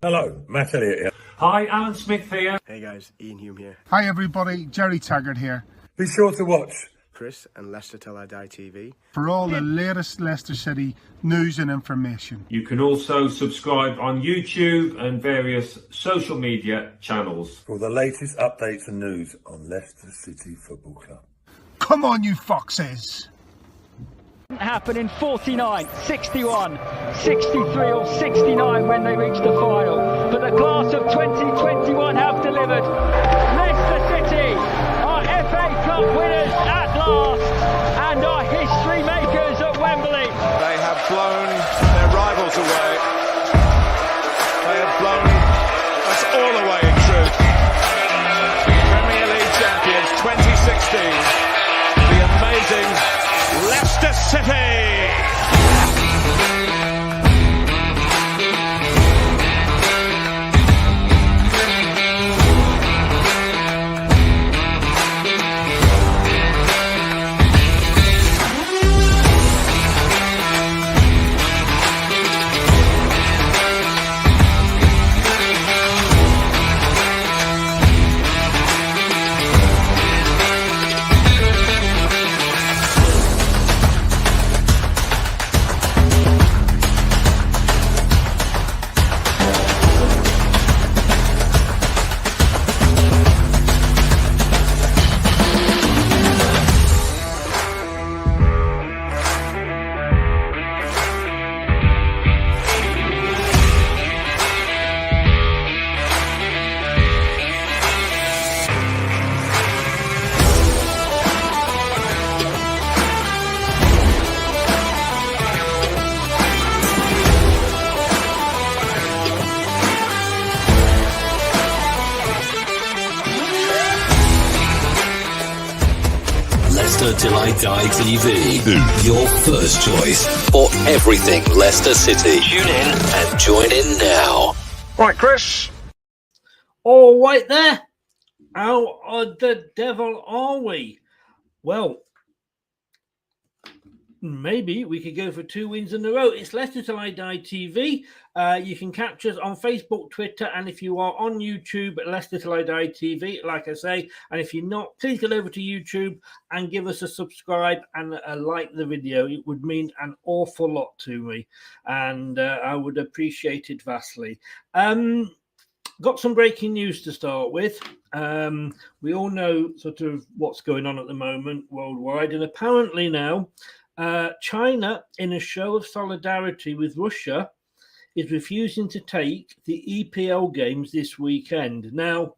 Hello, Matt Elliott here. Hi, Alan Smith here. Hey guys, Ian Hume here. Hi everybody, Jerry Taggart here. Be sure to watch Chris and Leicester Till I Die TV For all the latest Leicester City news and information. You can also subscribe on YouTube and various social media channels. for the latest updates and news on Leicester City Football Club. Come on, you foxes! Happen in 49, 61, 63 or 69 when they reach the final. But the class of 2021 have delivered. Leicester City are FA Cup winners at last and are history makers at Wembley. They have blown their rivals away. They have blown us all away in truth. Premier League champions 2016. The amazing Leicester City! Leicester Till I Die TV, your first choice for everything Leicester City. Tune in and join in now. Right, Chris. All right there. How the devil are we? Well, maybe we could go for 2 wins in a row. It's Leicester Till I Die TV. You can catch us on Facebook, Twitter, and if you are on YouTube, Leicester Till I Die TV, like I say. And if you're not, please get over to YouTube and give us a subscribe and like the video. It would mean an awful lot to me, and I would appreciate it vastly. Got some breaking news to start with. We all know sort of what's going on at the moment worldwide, and apparently now China, in a show of solidarity with Russia, is refusing to take the EPL games this weekend. Now,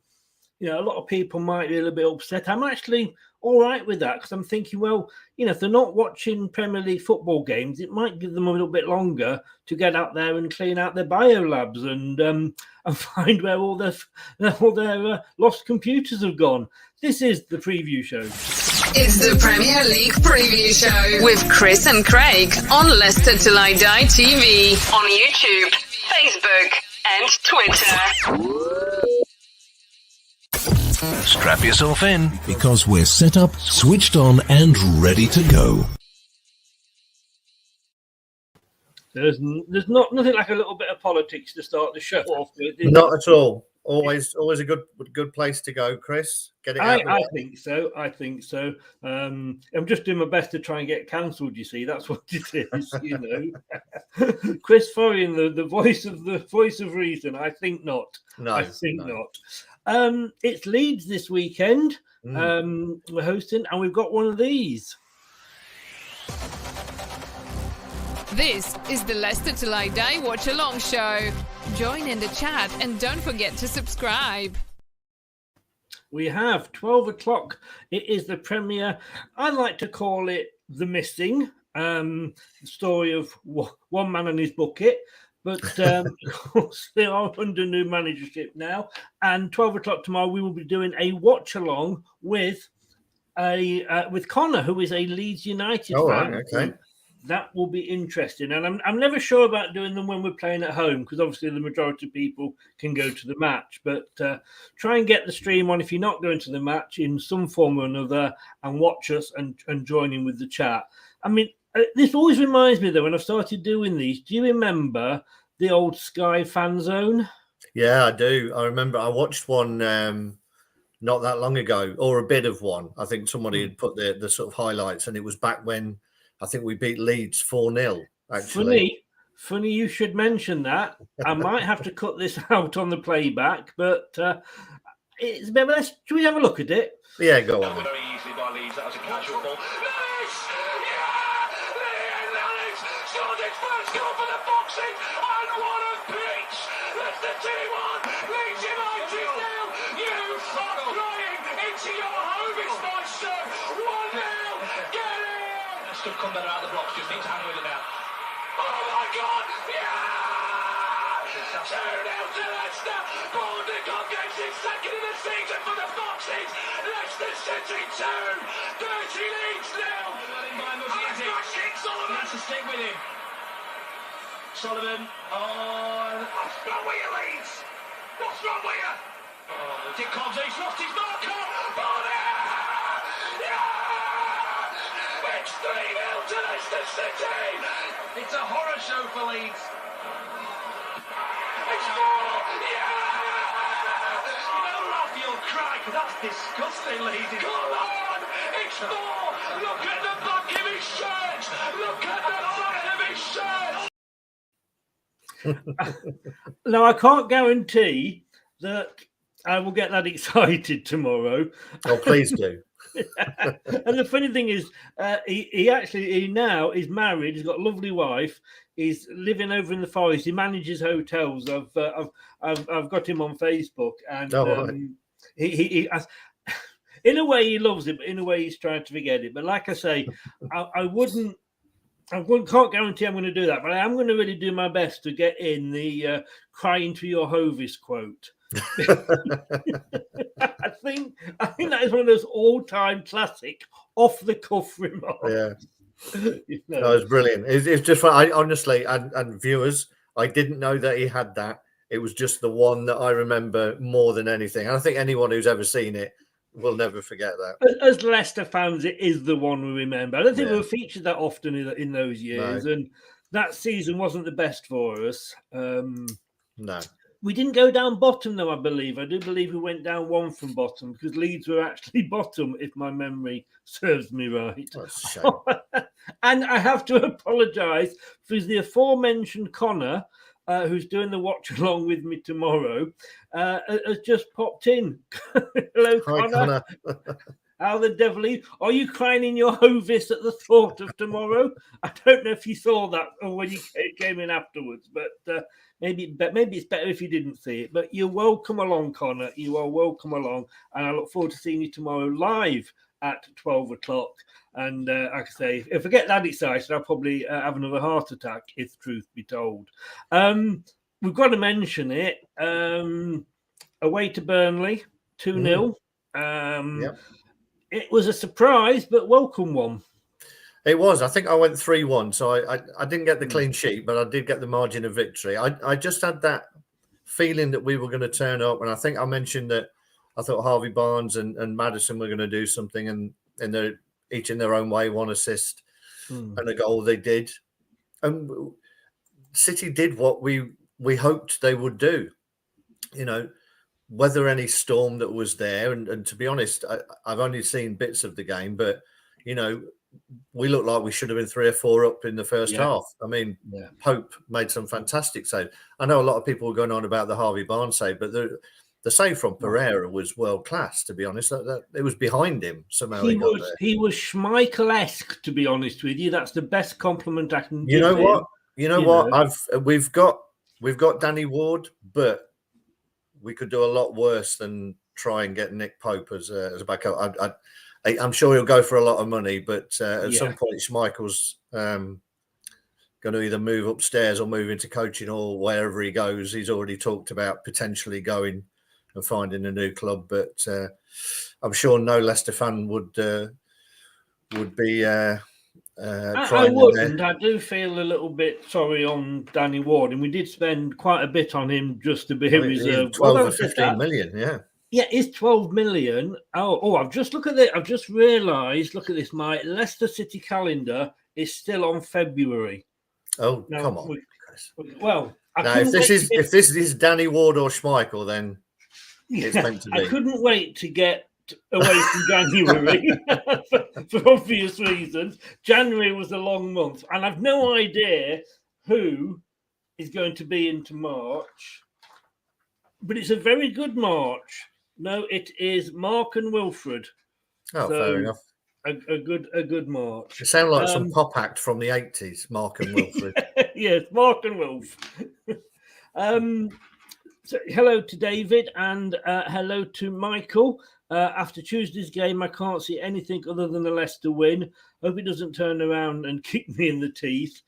you know, a lot of people might be a little bit upset. I'm actually all right with that because I'm thinking, well, you know, if they're not watching Premier League football games, it might give them a little bit longer to get out there and clean out their biolabs and find where all their lost computers have gone. This is the preview show. It's the Premier League Preview Show with Chris and Craig on Leicester Till I Die TV on YouTube, Facebook and Twitter. Strap yourself in because we're set up, switched on, and ready to go. There's nothing like a little bit of politics to start the show off with. Not at all. Always a good place to go, Chris. Get it out. I think so. I'm just doing my best to try and get cancelled. You see, that's what it is. You know, Chris Forian, the voice of reason. I think not. No, I think not. It's Leeds this weekend. We're hosting, and we've got one of these. This is the Leicester Till I Die Watch Along Show. Join in the chat and don't forget to subscribe. We have 12 o'clock. It is the premiere. I like to call it The Missing, the story of one man and his bucket. But of course, they are under new managership now. And 12 o'clock tomorrow, we will be doing a watch along with Connor, who is a Leeds United fan. Right, okay. That will be interesting. And I'm never sure about doing them when we're playing at home because obviously the majority of people can go to the match. But try and get the stream on if you're not going to the match in some form or another and watch us and join in with the chat. I mean, this always reminds me, though, when I started doing these, do you remember the old Sky fan zone? Yeah, I do. I remember I watched one not that long ago, or a bit of one. I think somebody had put the sort of highlights, and it was back when I think we beat Leeds 4-0, actually. Funny you should mention that. I might have to cut this out on the playback, but it's a bit of a, should we have a look at it? Yeah, go on. Very easily by Leeds. That was a casual ball. Leeds! Leeds scored its first goal for the Foxes, and what a pitch! That's the 2-1. Leeds United now. You stop crying into your home. It's my show. 1-0. Get in! Still come better out of the blocks. Just needs to handle it now. Oh my God! Yeah! 2-0 to Leicester. Bordeaux gets his second of the season for the Foxes. Leicester City 2. Dirty Leeds now. Sullivan has to stick with him. Sullivan. Oh, what's wrong with you, Leeds? What's wrong with you? Oh, Dick Cobbs, he's lost his marker. Yeah! It's 3-0 to Leicester City. It's a horror show for Leeds. It's 4. Yeah! You don't laugh, you'll cry, because that's disgusting, Leeds. Come on! It's 4. Look at the back of his shirt. Look at the back of his shirt. Now, I can't guarantee that I will get that excited tomorrow. Oh, please do. And the funny thing is, he now is married. He's got a lovely wife. He's living over in the forest. He manages hotels. I've got him on Facebook, and he in a way he loves it, but in a way he's trying to forget it. But like I say, I can't guarantee I'm going to do that, but I am going to really do my best to get in the "crying to your Hovis" quote. I think that is one of those all-time classic off-the-cuff remarks. Yeah, You know? that was brilliant. It's just fun. I honestly, and viewers, I didn't know that he had that. It was just the one that I remember more than anything. And I think anyone who's ever seen it will never forget that. As Leicester fans, it is the one we remember. I don't think we were featured that often in those years, and that season wasn't the best for us. No. We didn't go down bottom, though, I believe. I do believe we went down one from bottom because Leeds were actually bottom, if my memory serves me right. That's a shame. And I have to apologise for the aforementioned Connor, who's doing the watch along with me tomorrow, has just popped in. Hello, Connor. How the devil are you crying in your Hovis at the thought of tomorrow? I don't know if you saw that or when you came in afterwards, but maybe it's better if you didn't see it. But you're welcome along, Connor. You are welcome along, and I look forward to seeing you tomorrow live at 12 o'clock. And like I say, if I get that excited, I'll probably have another heart attack, if truth be told. We've got to mention it. Away to Burnley, 2-0. It was a surprise, but welcome one. It was. I think I went 3-1, so I didn't get the clean sheet, but I did get the margin of victory. I just had that feeling that we were going to turn up, and I think I mentioned that I thought Harvey Barnes and Maddison were going to do something, and they're each in their own way, one assist and a goal they did. And City did what we hoped they would do, you know, weather any storm that was there. And to be honest, I've only seen bits of the game, but, you know, we looked like we should have been 3 or 4 up in the first half. I mean, Pope made some fantastic saves. I know a lot of people were going on about the Harvey Barnes save, but the save from Pereira was world class. To be honest, it was behind him somehow. He was Schmeichel-esque. To be honest with you, that's the best compliment I can. You know what? You know what? We've got Danny Ward, but we could do a lot worse than try and get Nick Pope as a backup. I'm sure he'll go for a lot of money, but at some point, Schmeichel's going to either move upstairs or move into coaching or wherever he goes. He's already talked about potentially going and finding a new club, but I'm sure no Leicester fan would be. I wouldn't. I do feel a little bit sorry on Danny Ward, and we did spend quite a bit on him just to be reserved. 12 or 15 million, yeah. Yeah, it's 12 million. Oh, I've just looked at it. I've just realised. Look at this. My Leicester City calendar is still on February. Oh, now, come on. Well, Now, if this is Danny Ward or Schmeichel, then it's meant to be. I couldn't wait to get away from January for obvious reasons. January was a long month, and I've no idea who is going to be into March, but it's a very good March. No, it is Mark and Wilfred. Oh, so, fair enough. A good March. It sounds like some pop act from the 80s, Mark and Wilfred. Yes, Mark and Wilf. So hello to David and hello to Michael. After Tuesday's game, I can't see anything other than a Leicester win. Hope it doesn't turn around and kick me in the teeth.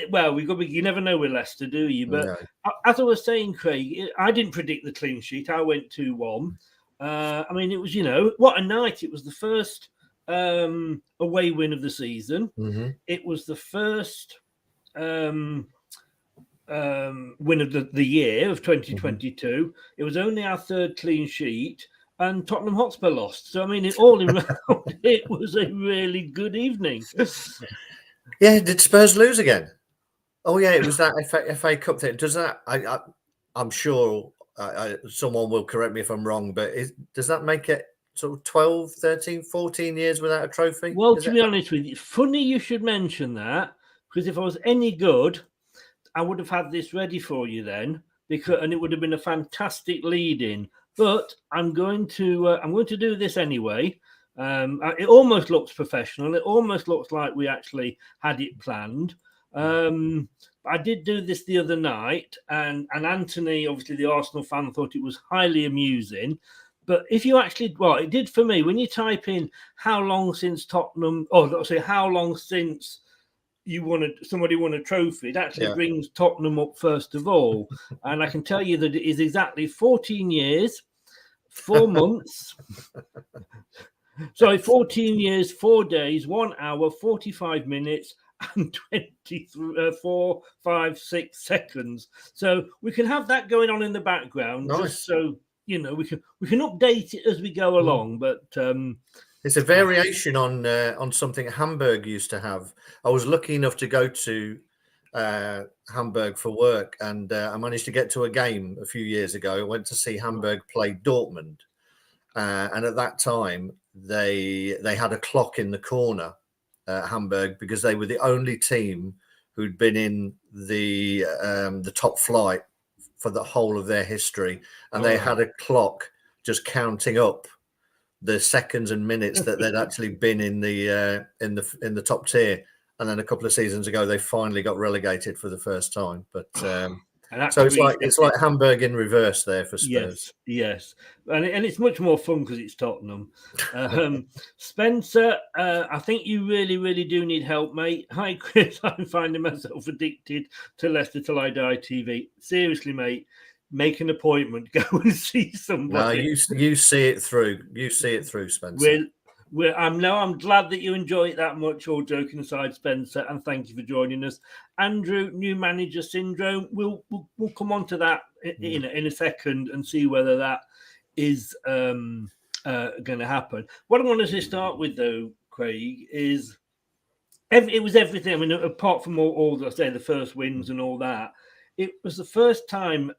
Well, you never know with Leicester, do you? But no. As I was saying, Craig, I didn't predict the clean sheet. I went 2-1. I mean, it was, what a night. It was the first away win of the season. Mm-hmm. It was the first win of the year of 2022. Mm-hmm. It was only our third clean sheet, and Tottenham Hotspur lost. So, I mean, all in round, it was a really good evening. Yeah, did Spurs lose again? Oh, yeah, it was that FA Cup thing. Does that? I'm sure someone will correct me if I'm wrong, but does that make it sort of 12, 13, 14 years without a trophy? Well, to be honest with you, funny you should mention that, because if I was any good, I would have had this ready for you then, and it would have been a fantastic lead-in. But I'm going to do this anyway. It almost looks professional. It almost looks like we actually had it planned. I did do this the other night, and Anthony, obviously the Arsenal fan, thought it was highly amusing. But if you actually, it did for me, when you type in how long since Tottenham, or let's say how long since somebody won a trophy, it actually brings Tottenham up first of all. And I can tell you that it is exactly 14 years, 4 months. Sorry, 14 years, 4 days, 1 hour, 45 minutes, and 24, 5, 6 seconds. So we can have that going on in the background, just so we can update it as we go along. But it's a variation on something Hamburg used to have. I was lucky enough to go to Hamburg for work, and I managed to get to a game a few years ago. I went to see Hamburg play Dortmund, and at that time they had a clock in the corner at Hamburg, because they were the only team who'd been in the top flight for the whole of their history, and they had a clock just counting up the seconds and minutes that they'd actually been in the top tier. And then a couple of seasons ago, they finally got relegated for the first time. But so it's like Hamburg in reverse there for Spurs. Yes, and it's much more fun because it's Tottenham. Spencer, I think you really, really do need help, mate. Hi, Chris. I'm finding myself addicted to Leicester Till I Die TV. Seriously, mate. Make an appointment. Go and see somebody. No, you see it through. You see it through, Spencer. I'm glad that you enjoy it that much. All joking aside, Spencer, and thank you for joining us. Andrew, new manager syndrome. We'll come on to that in a second and see whether that is going to happen. What I wanted to start with, though, Craig, is it was everything. I mean, apart from all the first wins and all that, it was the first time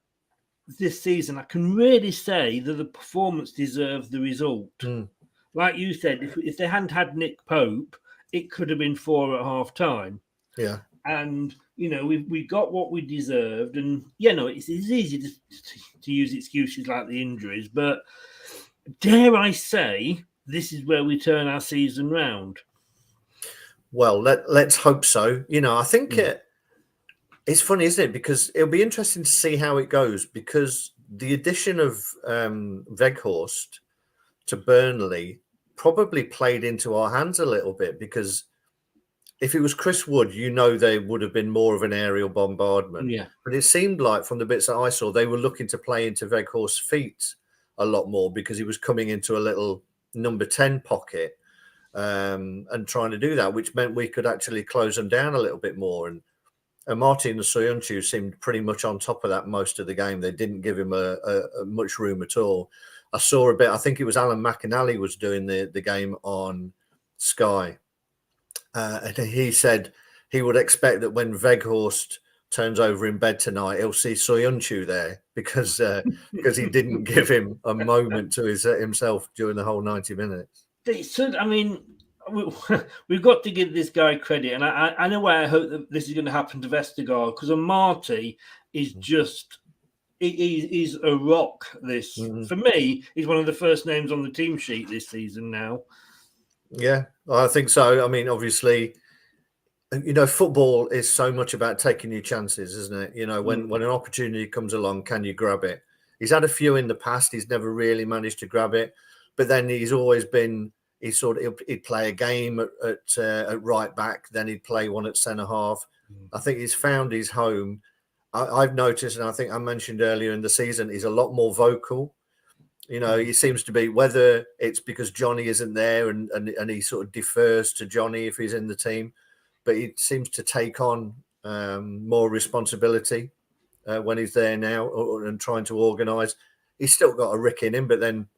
this season I can really say that the performance deserved the result. Like you said, if they hadn't had Nick Pope, it could have been 4 at half time. Yeah. And, we got what we deserved. And, it's easy to use excuses like the injuries. But dare I say, this is where we turn our season round. Well, let's hope so. I think it's funny, isn't it? Because it'll be interesting to see how it goes, because the addition of Weghorst to Burnley probably played into our hands a little bit, because if it was Chris Wood, there would have been more of an aerial bombardment. Yeah. But it seemed like from the bits that I saw, they were looking to play into Weghorst's feet a lot more, because he was coming into a little number 10 pocket and trying to do that, which meant we could actually close them down a little bit more. And Martin Soyuncu seemed pretty much on top of that most of the game. They didn't give him a much room at all. I saw a bit. I think it was Alan McInally was doing the game on Sky, and he said he would expect that when Weghorst turns over in bed tonight, he'll see Soyuncu there because he didn't give him a moment to himself during the whole 90 minutes. I mean, we've got to give this guy credit, and I know why I hope that this is going to happen to Vestergaard, because Marty is just he's a rock. For me, he's one of the first names on the team sheet this season now. Yeah, I think so. I mean, obviously, football is so much about taking your chances, isn't it? When an opportunity comes along, can you grab it? He's had a few in the past. He's never really managed to grab it, but then he's always been. He'd play a game at right back, then he'd play one at centre half. I think he's found his home. I've noticed, and I think I mentioned earlier in the season, he's a lot more vocal. He seems to be, whether it's because Johnny isn't there and he sort of defers to Johnny if he's in the team, but he seems to take on more responsibility when he's there now and trying to organise. He's still got a rick in him, but then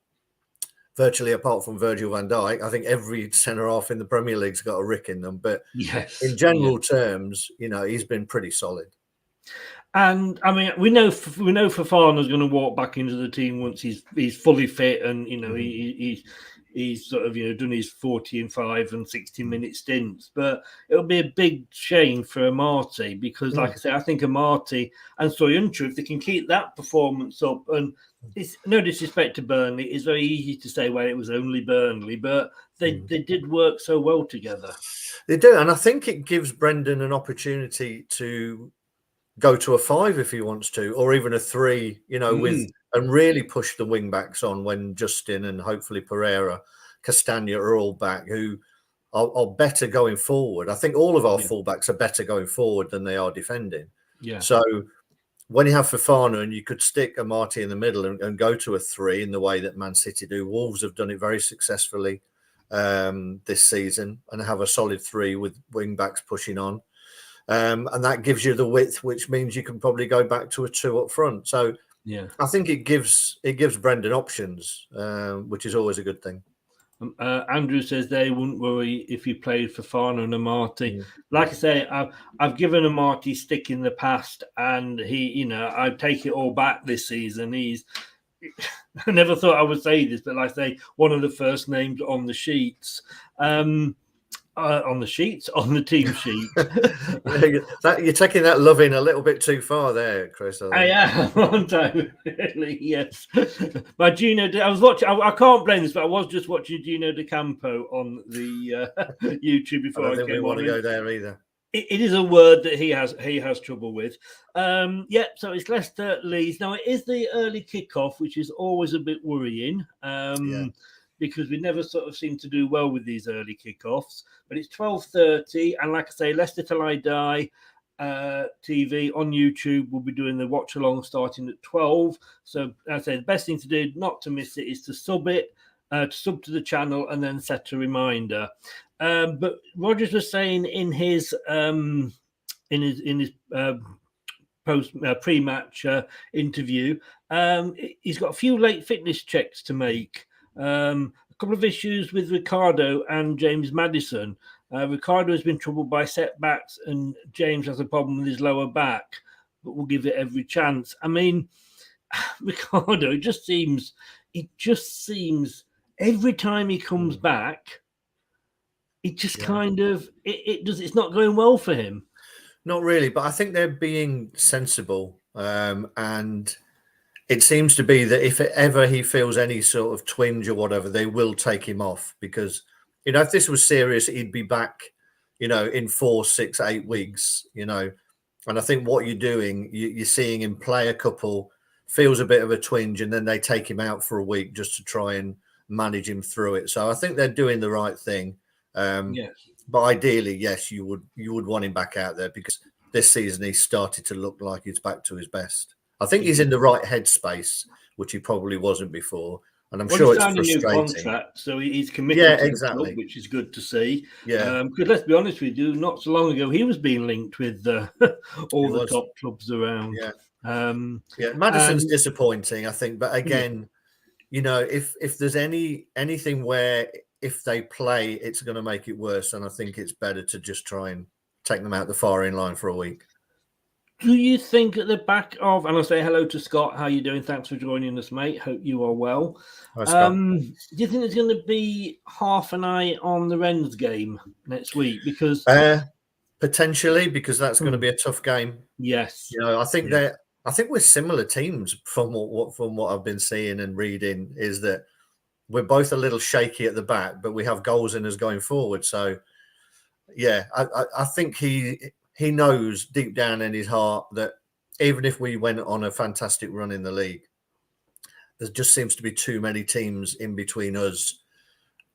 virtually apart from Virgil van Dijk, I think every centre-half in the Premier League's got a rick in them. But in general terms, he's been pretty solid. And I mean, we know Fofana's going to walk back into the team once he's fully fit, and he's sort of done his 40 and 5 and 60-minute stints. But it'll be a big shame for Amati because, like I say, I think Amati and Soyuncu, if they can keep that performance up, and it's no disrespect to Burnley, it's very easy to say, well, it was only Burnley, but they did work so well together. They do, and I think it gives Brendan an opportunity to go to a 5 if he wants to, or even a 3, and really push the wing backs on when Justin and hopefully Pereira, Castagna are all back, who are better going forward. I think all of our fullbacks are better going forward than they are defending. Yeah. So when you have Fofana and you could stick Amati in the middle and go to a 3 in the way that Man City do, Wolves have done it very successfully this season and have a solid 3 with wing backs pushing on. And that gives you the width, which means you can probably go back to a 2 up front. So I think it gives Brendan options, which is always a good thing. Andrew says they wouldn't worry if he played for Fofana and Amati. Like I say, I've given Amati stick in the past, and I take it all back this season. I never thought I would say this, but like I say, one of the first names on the sheets. On the team sheet. You're taking that loving a little bit too far there, Chris. I am, aren't I? Really, yes. But Gino, I was watching. I can't blame this, but I was just watching Gino De Campo on the YouTube before I don't think we want to go there either. It is a word that he has trouble with. So it's Leicester Leeds. Now it is the early kickoff, which is always a bit worrying. Because we never sort of seem to do well with these early kickoffs. But it's 12:30, and like I say, Leicester Till I Die TV on YouTube will be doing the watch along starting at 12. So I say the best thing to do, not to miss it, is to sub to the channel and then set a reminder. But Rogers was saying in his post pre-match interview, he's got a few late fitness checks to make. A couple of issues with Ricardo and James Maddison. Ricardo has been troubled by setbacks, and James has a problem with his lower back, but we'll give it every chance. I mean, Ricardo, it just seems every time he comes back, it just kind of it's not going well for him. Not really, but I think they're being sensible, and it seems to be that if ever he feels any sort of twinge or whatever, they will take him off because, if this was serious, he'd be back, in 4, 6, 8 weeks, And I think what you're doing, you're seeing him play a couple, feels a bit of a twinge, and then they take him out for a week just to try and manage him through it. So I think they're doing the right thing. But ideally, yes, you would want him back out there because this season he started to look like he's back to his best. I think he's in the right headspace, which he probably wasn't before, and I'm sure it's frustrating. A new contract, so he's committed to the club, which is good to see. Because let's be honest with you, not so long ago he was being linked with all the top clubs around. Maddison's disappointing, I think, but again, if there's anything where if they play, it's going to make it worse, and I think it's better to just try and take them out the firing line for a week. Do you think at the back of, and I'll say hello to Scott, how you doing? Thanks for joining us, mate. Hope you are well. Hi, Scott. Do you think there's going to be half an eye on the Wrens game next week? Because potentially, because that's going to be a tough game. Yes, I think I think we're similar teams from what I've been seeing and reading. Is that we're both a little shaky at the back, but we have goals in us going forward. So, yeah, I think he knows deep down in his heart that even if we went on a fantastic run in the league, there just seems to be too many teams in between us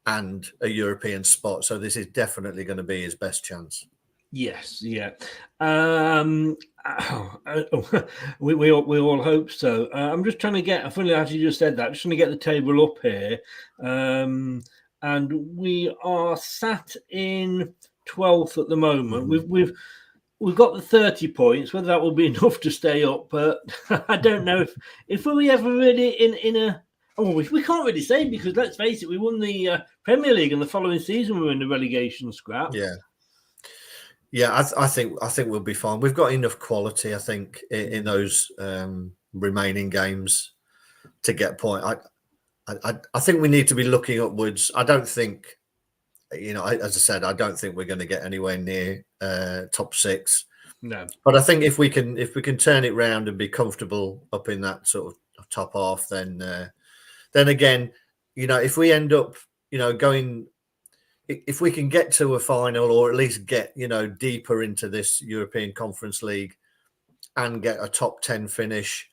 and a European spot. So this is definitely going to be his best chance. Yes, yeah. We all hope so. I'm just trying to get, funny as you just said that, just trying to get the table up here. And we are sat in 12th at the moment. We've got the 30 points. Whether that will be enough to stay up, but I don't know if we ever really in a. Oh, we can't really say, because let's face it, we won the Premier League, and the following season we were in the relegation scrap. Yeah, I think we'll be fine. We've got enough quality, I think, in those remaining games to get a point. I think we need to be looking upwards. I don't think, as I said, I don't think we're going to get anywhere near top 6. No, but I think if we can turn it round and be comfortable up in that sort of top half, then again, if we end up, going. If we can get to a final, or at least get, deeper into this European Conference League and get a top 10 finish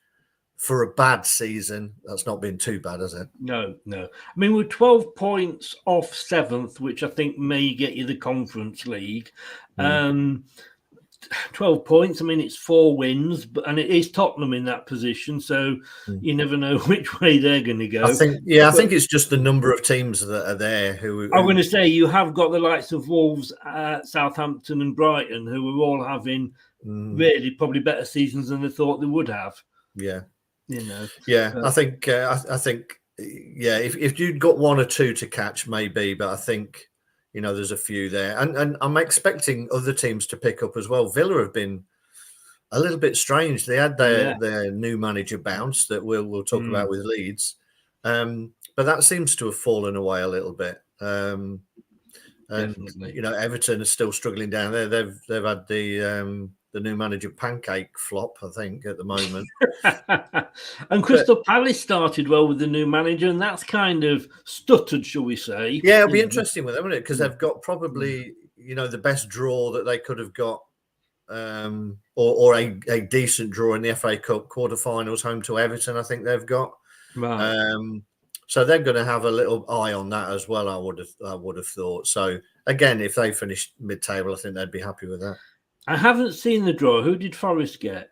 for a bad season, that's not been too bad, has it? No. I mean, we're 12 points off 7th, which I think may get you the Conference League. 12 points. I mean, it's 4 wins, and it is Tottenham in that position, so you never know which way they're going to go. I think it's just the number of teams that are there who I'm going to say you have got the likes of Wolves, Southampton, and Brighton, who are all having really probably better seasons than they thought they would have. Yeah, Yeah, I think if you'd got 1 or 2 to catch, maybe, but I think. There's a few there. And I'm expecting other teams to pick up as well. Villa have been a little bit strange. They had their new manager bounce that we'll talk about with Leeds. But that seems to have fallen away a little bit. And, Everton is still struggling down there. They've had the new manager pancake flop, I think, at the moment. And Crystal Palace started well with the new manager, and that's kind of stuttered, shall we say. Yeah, it'll be interesting with them, won't it? Because they've got probably, the best draw that they could have got, or a decent draw in the FA Cup quarterfinals, home to Everton, I think they've got. Right. So they're going to have a little eye on that as well, I would have thought. So, again, if they finish mid-table, I think they'd be happy with that. I haven't seen the draw. Who did Forest get?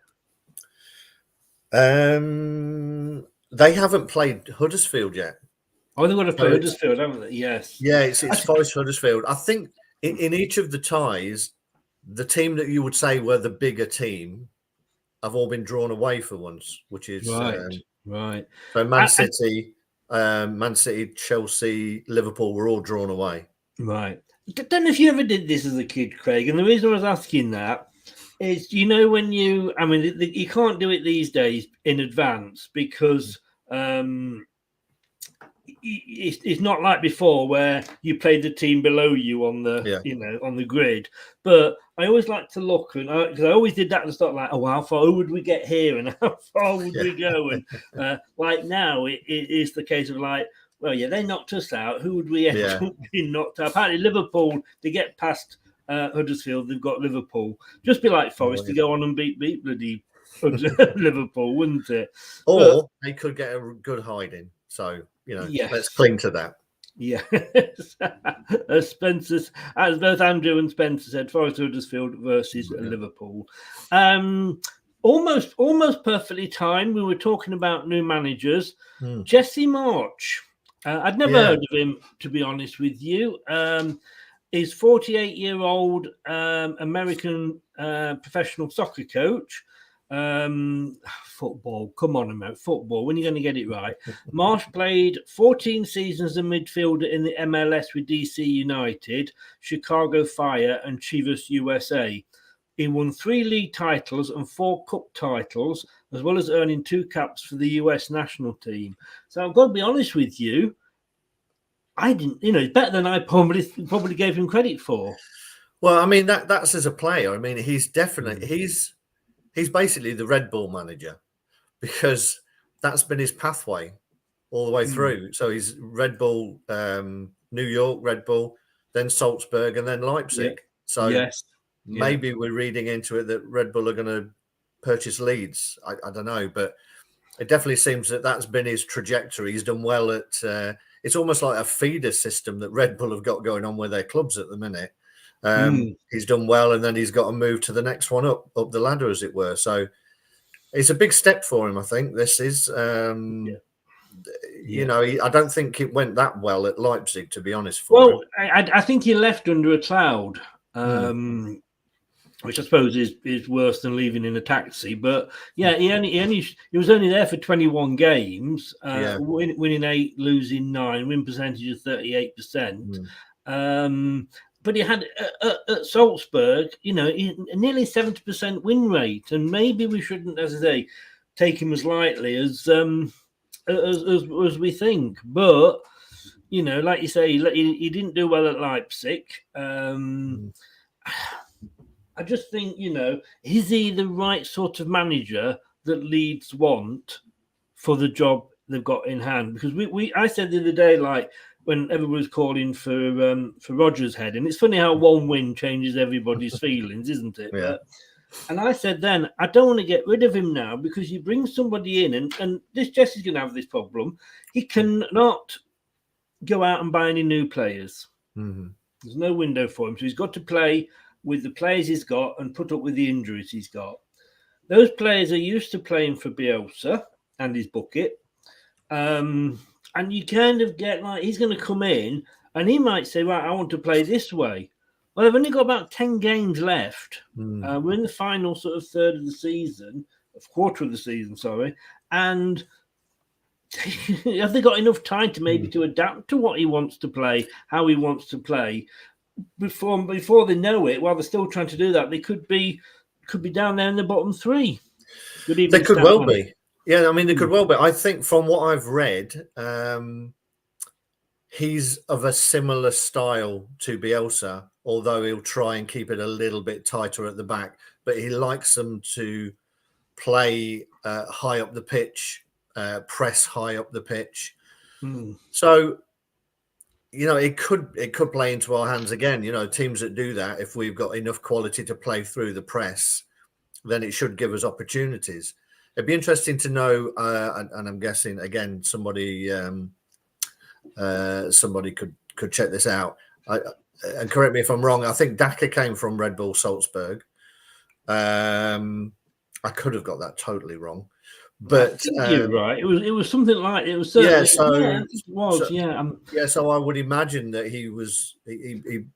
They haven't played Huddersfield yet. Oh, they've got to play Huddersfield, haven't they? Yes. Yeah, it's Forest Huddersfield. I think in each of the ties, the team that you would say were the bigger team have all been drawn away for once, which is right. So Man City, Chelsea, Liverpool were all drawn away. Right. I don't know if you ever did this as a kid, Craig, and the reason I was asking that is, when you can't do it these days in advance, because it's not like before where you played the team below you on the on the grid. But I always like to look, and because I always did that at the start, like, how far would we get here, and how far would we go? And like now, it is the case of like, well, they knocked us out. Who would we end up being knocked out? Apparently, Liverpool, to get past Huddersfield, they've got Liverpool. Just be like Forest to go on and beat bloody Liverpool, wouldn't it? Or they could get a good hiding. So, let's cling to that. Yeah. As both Andrew and Spencer said, Forest Huddersfield versus Liverpool. Almost perfectly timed. We were talking about new managers. Jesse March. I'd never heard of him, to be honest with you. He's 48-year-old American professional soccer coach. Football. Come on, America. Football. When are you going to get it right? Marsh played 14 seasons as a midfielder in the MLS with DC United, Chicago Fire, and Chivas USA. He won 3 league titles and 4 cup titles, as well as earning 2 caps for the US national team. So I've got to be honest with you, I didn't, it's better than I probably gave him credit for. Well, I mean, that's as a player. I mean, he's definitely he's basically the Red Bull manager, because that's been his pathway all the way through. So he's Red Bull, New York, Red Bull, then Salzburg, and then Leipzig. Yeah. So Yes. maybe we're reading into it that Red Bull are going to purchase Leeds. I don't know, but it definitely seems that that's been his trajectory. He's done well at. It's almost like a feeder system that Red Bull have got going on with their clubs at the minute. He's done well, and then he's got to move to the next one up the ladder, as it were. So it's a big step for him, I think. This is, you know, I don't think it went that well at Leipzig, to be honest. Well, I think he left under a cloud, which I suppose is worse than leaving in a taxi. But yeah, he was only there for 21 games, winning 8, losing 9, win percentage of 38%. But he had at Salzburg, nearly 70% win rate, and maybe we shouldn't, as I say, take him as lightly as we think. But like you say, he didn't do well at Leipzig. I just think, is he the right sort of manager that Leeds want for the job they've got in hand? Because I said the other day, like, when everyone was calling for Rodgers' head, and it's funny how one win changes everybody's feelings, isn't it? Yeah. And I said then, I don't want to get rid of him now, because you bring somebody in, and this Jesse's going to have this problem. He cannot go out and buy any new players. There's no window for him, so he's got to play with the players he's got and put up with the injuries he's got. Those players are used to playing for Bielsa and his bucket. And you kind of get like, he's going to come in and he might say, right, I want to play this way. Well, they've only got about 10 games left. We're in the final sort of third of the season, quarter of the season, sorry. And have they got enough time to maybe to adapt to what he wants to play, how he wants to play? Before they know it, while they're still trying to do that, they could be down there in the bottom 3. They could well be. Yeah, I mean, they could well be. I think from what I've read, he's of a similar style to Bielsa, although he'll try and keep it a little bit tighter at the back. But he likes them to play high up the pitch, press high up the pitch. So, it could play into our hands again. Teams that do that, if we've got enough quality to play through the press, then it should give us opportunities. It'd be interesting to know, and I'm guessing again somebody could check this out. And correct me if I'm wrong. I think Daka came from Red Bull Salzburg. I could have got that totally wrong, but you're right. It was something like it was. So I would imagine that he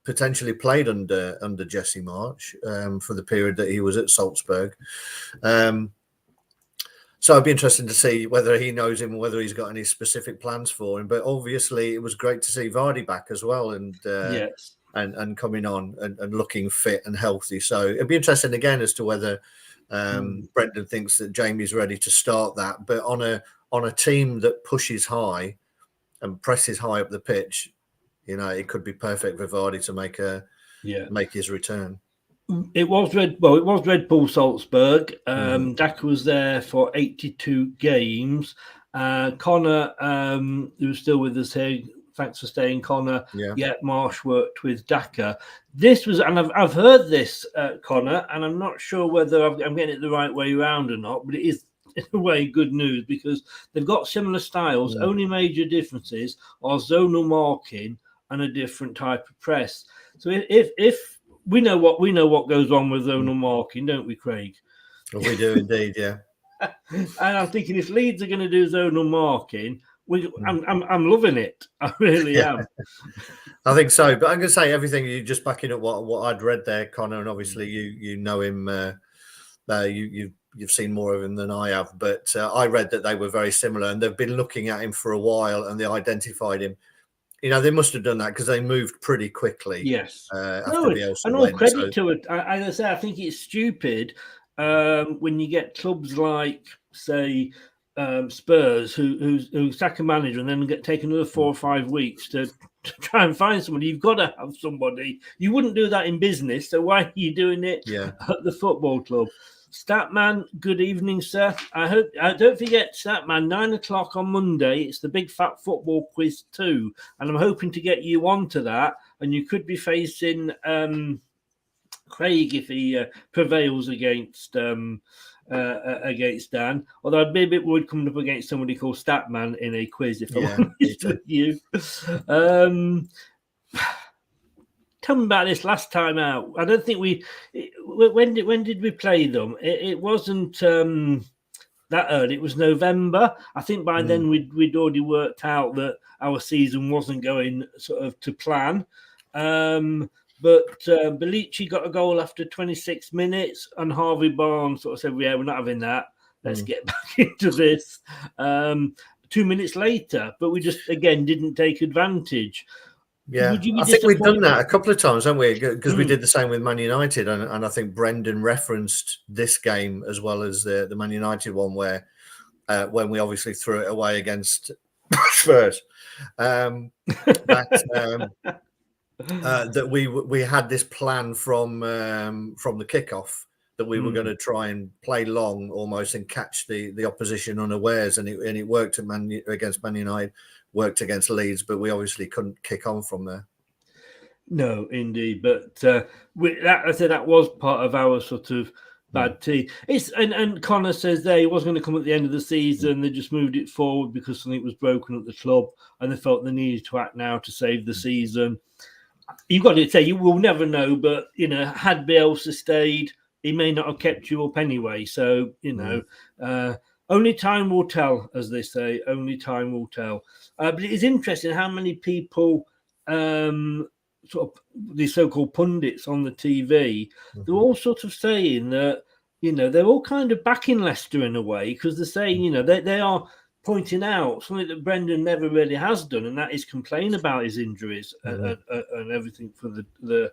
potentially played under Jesse March for the period that he was at Salzburg. So it'd be interesting to see whether he knows him, whether he's got any specific plans for him. But obviously, it was great to see Vardy back as well, and coming on and looking fit and healthy. So it'd be interesting again as to whether Brendan thinks that Jamie's ready to start that. But on a team that pushes high and presses high up the pitch, it could be perfect for Vardy to make his return. It was Red Bull Salzburg. Daka was there for 82 games. Connor, who was still with us here, thanks for staying, Connor. Yeah, Marsh worked with Daka. This was, and I've heard this, Connor, and I'm not sure whether I'm getting it the right way around or not, but it is in a way good news because they've got similar styles. Only major differences are zonal marking and a different type of press. So if we know what goes on with zonal marking, don't we, Craig? Well, we do indeed, yeah. And I'm thinking if Leeds are going to do zonal marking, I'm loving it. I really am. I think so. But I'm going to say everything. You're just backing up what I'd read there, Connor, and obviously you know him. You've seen more of him than I have. But I read that they were very similar, and they've been looking at him for a while, and they identified him they must have done that because they moved pretty quickly. Yes. After Bielsa and all went, credit to it. As I say, I think it's stupid when you get clubs like, say, Spurs who sack a manager and then take another 4 or 5 weeks to try and find somebody. You've got to have somebody. You wouldn't do that in business, so why are you doing it at the football club? Statman, good evening, sir. Don't forget, Statman, 9 o'clock on Monday. It's the Big Fat Football Quiz 2, and I'm hoping to get you onto that. And you could be facing Craig if he prevails against Dan. Although I'd be a bit worried coming up against somebody called Statman in a quiz if I'm honest with you. Tell me about this last time out. I don't think when did we play them? It wasn't that early. It was November. I think by then we'd already worked out that our season wasn't going sort of to plan. But Belisa got a goal after 26 minutes, and Harvey Barnes sort of said, "Yeah, we're not having that. Let's get back into this." 2 minutes later, but we just again didn't take advantage. Yeah, I think we've done that a couple of times, haven't we? Because we did the same with Man United, and I think Brendan referenced this game as well as the Man United one, where when we obviously threw it away against Spurs, that we had this plan from the kickoff that we were going to try and play long almost and catch the opposition unawares, and it worked against Man United. Worked against Leeds, but we obviously couldn't kick on from there. No, indeed. But I said that was part of our sort of bad tea. And Connor says there he wasn't going to come at the end of the season. They just moved it forward because something was broken at the club, and they felt they needed to act now to save the season. You've got to say you will never know, but had Bielsa stayed, he may not have kept you up anyway. So only time will tell, as they say. Only time will tell. But it is interesting how many people, sort of the so-called pundits on the TV, they're all sort of saying that, they're all kind of backing Leicester in a way, because they're saying, they are pointing out something that Brendan never really has done, and that is complain about his injuries and everything for the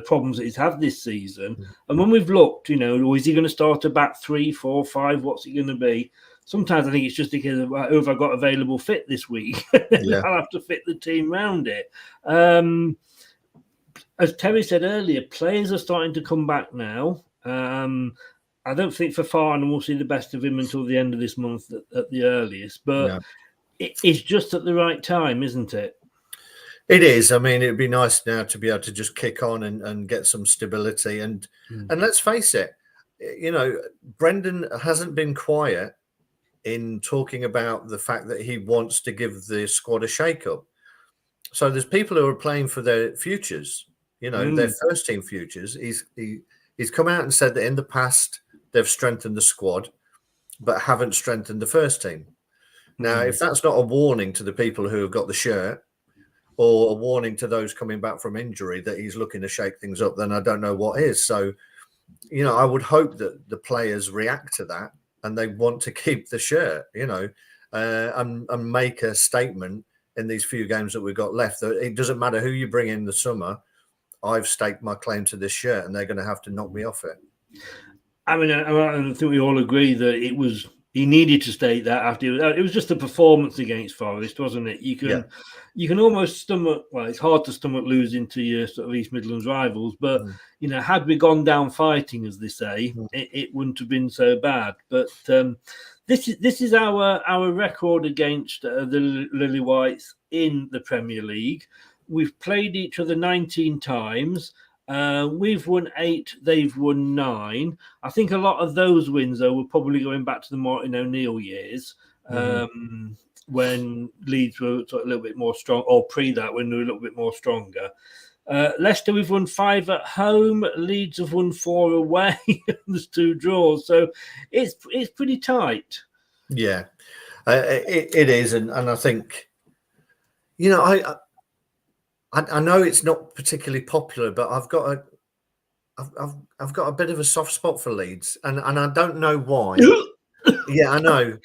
problems that he's had this season. And when we've looked, is he going to start a back 3, 4, 5? What's it going to be? Sometimes I think it's just because of who have I got available fit this week. I'll have to fit the team around it. As Terry said earlier, players are starting to come back now. I don't think Fofana we'll see the best of him until the end of this month at the earliest, but it's just at the right time, isn't it? It is. I mean, it'd be nice now to be able to just kick on and get some stability. And let's face it, Brendan hasn't been quiet in talking about the fact that he wants to give the squad a shake-up. So there's people who are playing for their futures, their first team futures. He's come out and said that in the past they've strengthened the squad, but haven't strengthened the first team. Now, if that's not a warning to the people who have got the shirt, or a warning to those coming back from injury that he's looking to shake things up, then I don't know what is. So, I would hope that the players react to that and they want to keep the shirt, and make a statement in these few games that we've got left. That it doesn't matter who you bring in the summer, I've staked my claim to this shirt and they're going to have to knock me off it. I mean, I think we all agree that he needed to state that after it was just a performance against Forest, wasn't it? You can almost stomach. Well, it's hard to stomach losing to your sort of East Midlands rivals, but had we gone down fighting, as they say, it wouldn't have been so bad. But this is our record against the Lily Whites in the Premier League. We've played each other 19 times. We've won 8, they've won 9. I think a lot of those wins, though, were probably going back to the Martin O'Neill years, when Leeds were sort of a little bit more strong, or pre that, when they were a little bit more stronger. Leicester, we've won 5 at home. Leeds have won 4 away. There's 2 draws, so it's pretty tight. Yeah, it is, and I think, I know it's not particularly popular, but I've got a bit of a soft spot for Leeds, and I don't know why. Yeah, I know.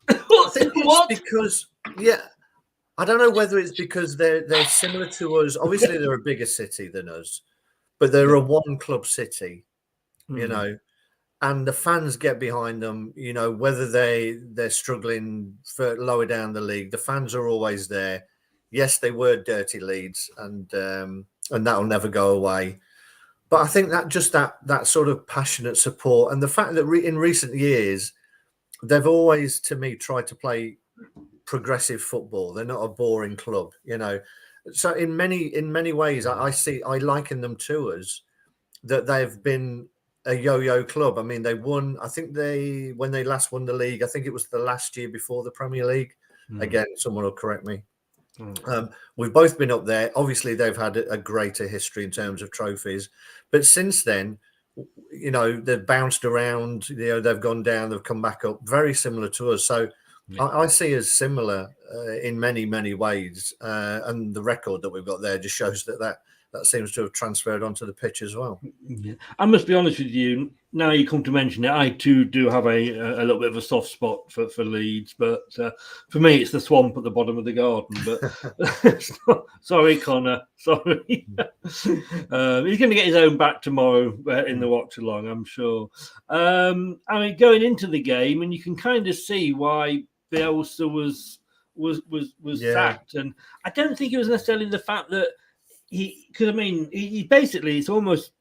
I think it's because I don't know whether it's because they're similar to us. Obviously, they're a bigger city than us, but they're a one club city, you know, and the fans get behind them. You know, whether they're struggling for lower down the league, the fans are always there. Yes, they were dirty Leeds, and that'll never go away. But I think that sort of passionate support and the fact that in recent years they've always, to me, tried to play progressive football. They're not a boring club, you know. So in many ways, I liken them to us, that they've been a yo-yo club. I mean, they won. I think when they last won the league, I think it was the last year before the Premier League. Again, someone will correct me. We've both been up there. Obviously, they've had a greater history in terms of trophies, but since then, you know, they've bounced around. You know, they've gone down, they've come back up. Very similar to us. So I see as similar in many ways, and the record that we've got there just shows that seems to have transferred onto the pitch as well. Yeah. I must be honest with you. Now you come to mention it, I too do have a little bit of a soft spot for Leeds, but for me it's the swamp at the bottom of the garden. But sorry, Connor. Sorry. He's going to get his own back tomorrow in the watch along, I'm sure. I mean, going into the game, and you can kind of see why Belisa was sacked, and I don't think it was necessarily the fact that because I mean, he basically, it's almost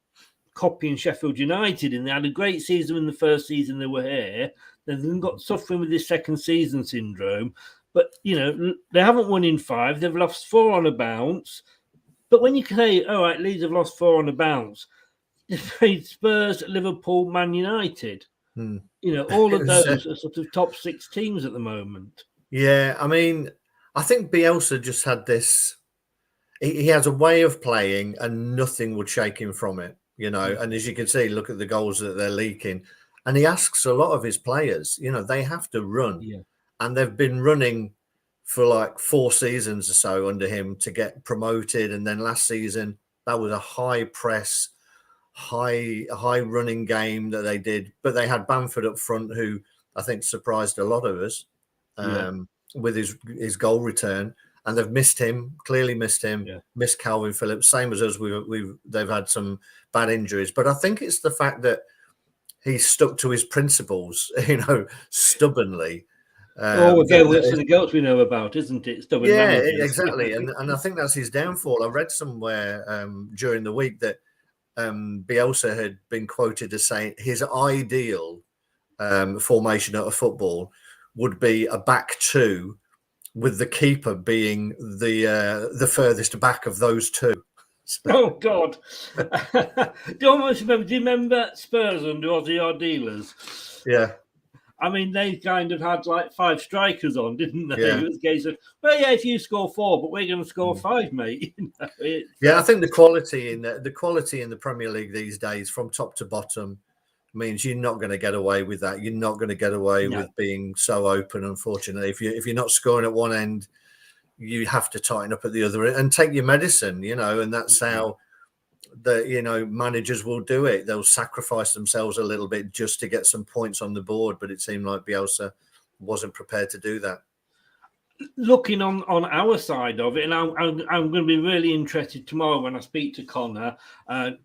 copying Sheffield United, and they had a great season in the first season they were here. They've then got suffering with this second season syndrome, but you know they haven't won in 5. They've lost 4 on a bounce. But when you say, "All right, Leeds have lost 4 on a bounce," they've played Spurs, Liverpool, Man United. You know, all of those are sort of top 6 teams at the moment. Yeah, I mean, I think Bielsa just had this. He has a way of playing, and nothing would shake him from it, you know. And as you can see, look at the goals that they're leaking. And he asks a lot of his players, you know, they have to run. Yeah. And they've been running for like 4 seasons or so under him to get promoted. And then last season, that was a high press, high running game that they did. But they had Bamford up front, who I think surprised a lot of us with his goal return. And they've missed him, clearly missed him, missed Calvin Phillips, same as us. They've had some bad injuries. But I think it's the fact that he stuck to his principles, you know, stubbornly. Again, it's the goats we know about, isn't it? Stubborn managers. Exactly. And I think that's his downfall. I read somewhere during the week that Bielsa had been quoted as saying his ideal formation at a football would be a back 2, with the keeper being the furthest back of those 2. Oh God! Do you remember Spurs under Ozzy Ardiles? Yeah. I mean, they kind of had like 5 strikers on, didn't they? Yeah. It was a case of, well, yeah, if you score 4, but we're going to score 5, mate. You know, I think the quality in the Premier League these days, from top to bottom, means you're not going to get away with that. You're not going to get away with being so open. Unfortunately, if you're not scoring at one end, you have to tighten up at the other end and take your medicine. You know, and that's how managers will do it. They'll sacrifice themselves a little bit just to get some points on the board. But it seemed like Bielsa wasn't prepared to do that. Looking on our side of it, and I'm going to be really interested tomorrow when I speak to Connor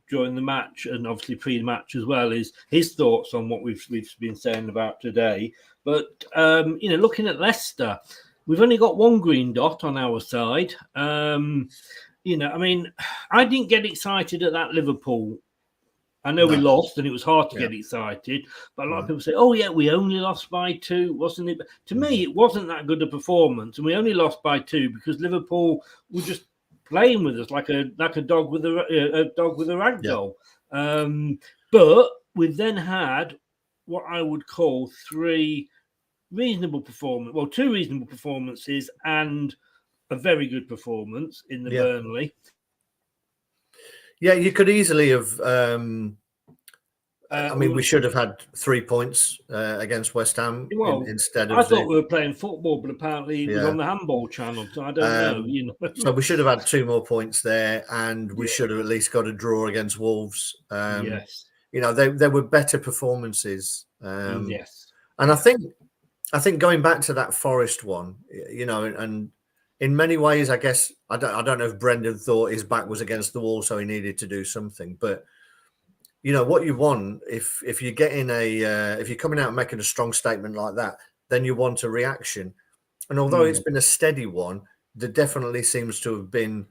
during the match, and obviously pre-match as well, is his thoughts on what we've been saying about today. But you know, looking at Leicester, we've only got 1 green dot on our side. You know, I mean, I didn't get excited at that Liverpool. I know we lost, and it was hard to get excited. But a lot of people say, "Oh yeah, we only lost by 2, wasn't it?" But to me, it wasn't that good a performance, and we only lost by 2 because Liverpool were just playing with us like a dog with a rag doll. But we've then had what I would call 3 reasonable performances. Well, 2 reasonable performances and a very good performance in the Burnley. Yeah, you could easily have. I mean, we should have had 3 points against West Ham instead of. I thought we were playing football, but apparently it was on the handball channel, so I don't know. You know, so we should have had 2 more points there, and we should have at least got a draw against Wolves. Yes, you know, there were better performances. Yes, and I think going back to that Forest one, you know, and in many ways, I guess I don't know if Brendan thought his back was against the wall, so he needed to do something. But you know what you want if you're getting if you're coming out and making a strong statement like that, then you want a reaction. And although it's been a steady one, there definitely seems to have been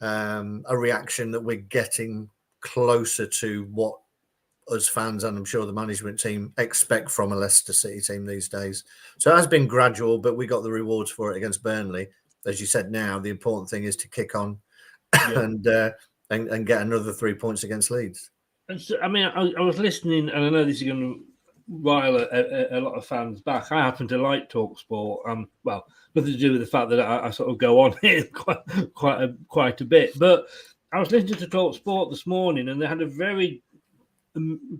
a reaction that we're getting closer to what us fans and I'm sure the management team expect from a Leicester City team these days. So it has been gradual, but we got the rewards for it against Burnley. As you said, now the important thing is to kick on and get another 3 points against Leeds. And so, I mean, I was listening, and I know this is going to rile a lot of fans back. I happen to like TalkSport. Well, nothing to do with the fact that I sort of go on here quite a bit. But I was listening to TalkSport this morning, and they had a very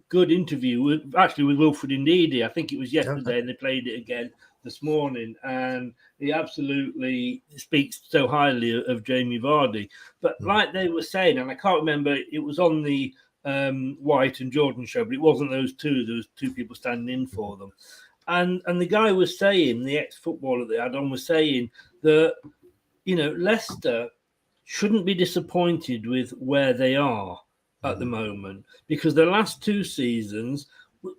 good interview with Wilfred Ndidi. I think it was yesterday, and they played it again this morning, and he absolutely speaks so highly of Jamie Vardy. But like they were saying, and I can't remember, it was on the White and Jordan show, but it wasn't those two. There was two people standing in for them, and the guy was saying, the ex-footballer that they had on was saying that, you know, Leicester shouldn't be disappointed with where they are at the moment, because the last 2 seasons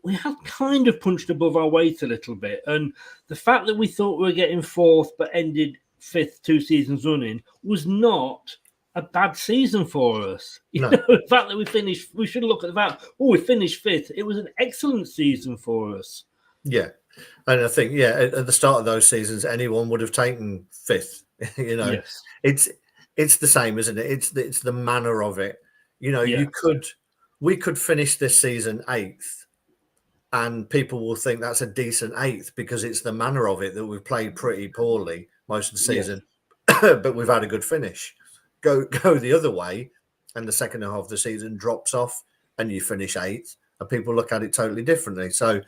we have kind of punched above our weight a little bit, and the fact that we thought we were getting 4th but ended 5th 2 seasons running was not a bad season for us. You know, the fact that we should look at the fact, we finished 5th. It was an excellent season for us. Yeah. And I think, at the start of those seasons, anyone would have taken 5th. You know, it's the same, isn't it? It's the manner of it. You know, we could finish this season 8th and people will think that's a decent 8th because it's the manner of it that we've played pretty poorly most of the season, but we've had a good finish. Go the other way, and the second half of the season drops off, and you finish 8th, and people look at it totally differently. So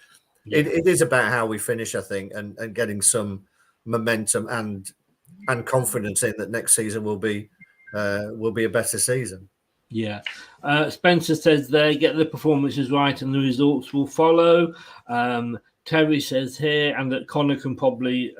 it is about how we finish, I think, and getting some momentum and confidence in that next season will be a better season. Yeah. Spencer says there, get the performances right, and the results will follow. Terry says here, and that Connor can probably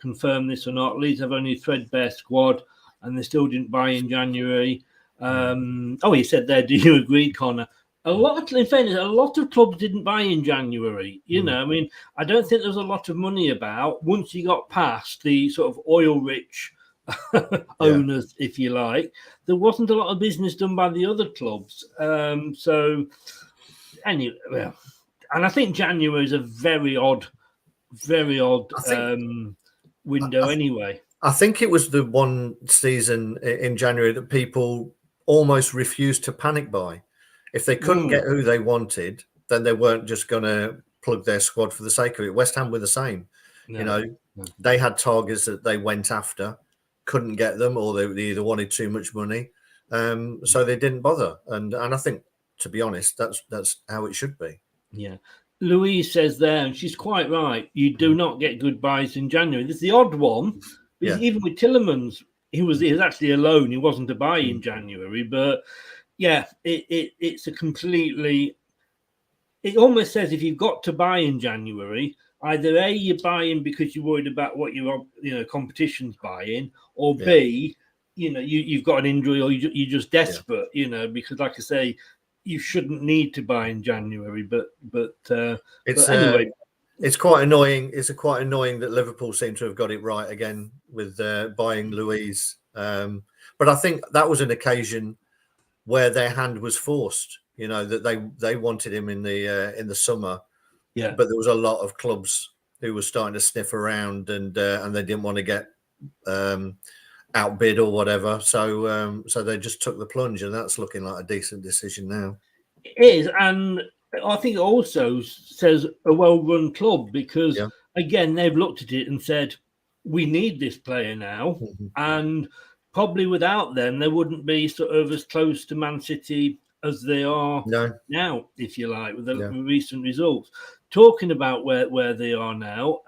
confirm this or not, Leeds have only a threadbare squad, and they still didn't buy in January. He said there, do you agree, Connor? In fairness, a lot of clubs didn't buy in January. You know, I mean, I don't think there was a lot of money about once you got past the sort of oil-rich owners, if you like. There wasn't a lot of business done by the other clubs. So, anyway, and I think January is a very odd window anyway. I think it was the one season in January that people almost refused to panic buy. If they couldn't get who they wanted, then they weren't just going to plug their squad for the sake of it. West Ham were the same. No, you know, they had targets that they went after, couldn't get them, or they either wanted too much money, so they didn't bother. And I think, to be honest, that's how it should be. Yeah. Louise says there, and she's quite right, you do not get good buys in January. This is the odd one. Even with Tillemans, he was actually a loan. He wasn't a buy in January. But, it's a completely... It almost says if you've got to buy in January, either A, you're buying because you're worried about what your competition's buying, or B, you've got an injury, or you're just desperate, because like I say, you shouldn't need to buy in January. But anyway, it's quite annoying. It's quite annoying that Liverpool seem to have got it right again with buying Luiz. But I think that was an occasion where their hand was forced. That they wanted him in the summer. Yeah, but there was a lot of clubs who were starting to sniff around, and they didn't want to get outbid or whatever. So they just took the plunge, and that's looking like a decent decision now. It is, and I think it also says a well-run club because again they've looked at it and said we need this player now, and probably without them they wouldn't be sort of as close to Man City as they are now, if you like, with the recent results. Talking about where they are now,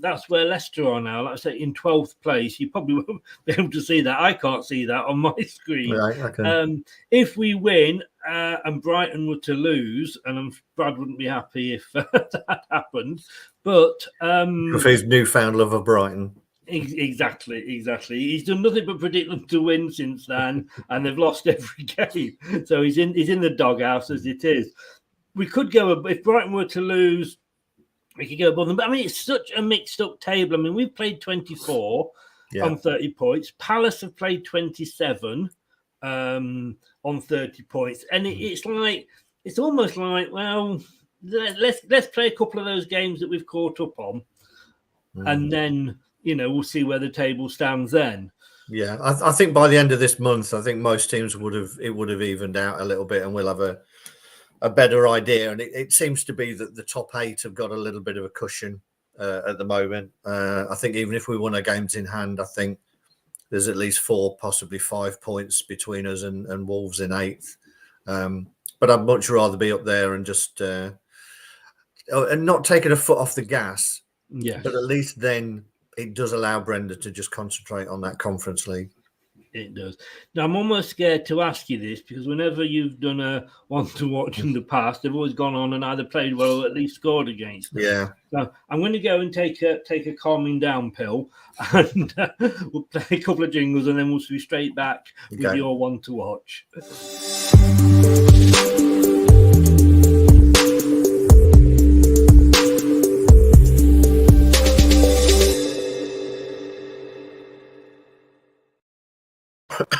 that's where Leicester are now. Like I say, in 12th place. You probably won't be able to see that. I can't see that on my screen. Right, okay. If we win and Brighton were to lose, and Brad wouldn't be happy if that happened, but... with his newfound love of Brighton. Exactly. He's done nothing but predict them to win since then, and they've lost every game. So he's in the doghouse as it is. We could go if Brighton were to lose. We could go above them. But I mean, it's such a mixed up table. I mean, we've played 24 on 30 points. Palace have played 27 on 30 points. And it's almost like, well, let's play a couple of those games that we've caught up on. And then, we'll see where the table stands then. Yeah, I think by the end of this month, I think most teams would have evened out a little bit, and we'll have a better idea. And it seems to be that the top 8 have got a little bit of a cushion at the moment. I think even if we won our games in hand, I think there's at least 4, possibly 5 points between us and Wolves in 8th. But I'd much rather be up there and just and not taking a foot off the gas. Yeah. But at least then it does allow Brenda to just concentrate on that Conference League. It does. Now, I'm almost scared to ask you this because whenever you've done a one to watch in the past, they've always gone on and either played well or at least scored against them. Yeah. So I'm going to go and take a calming down pill, and we'll play a couple of jingles, and then we'll be straight back with your one to watch.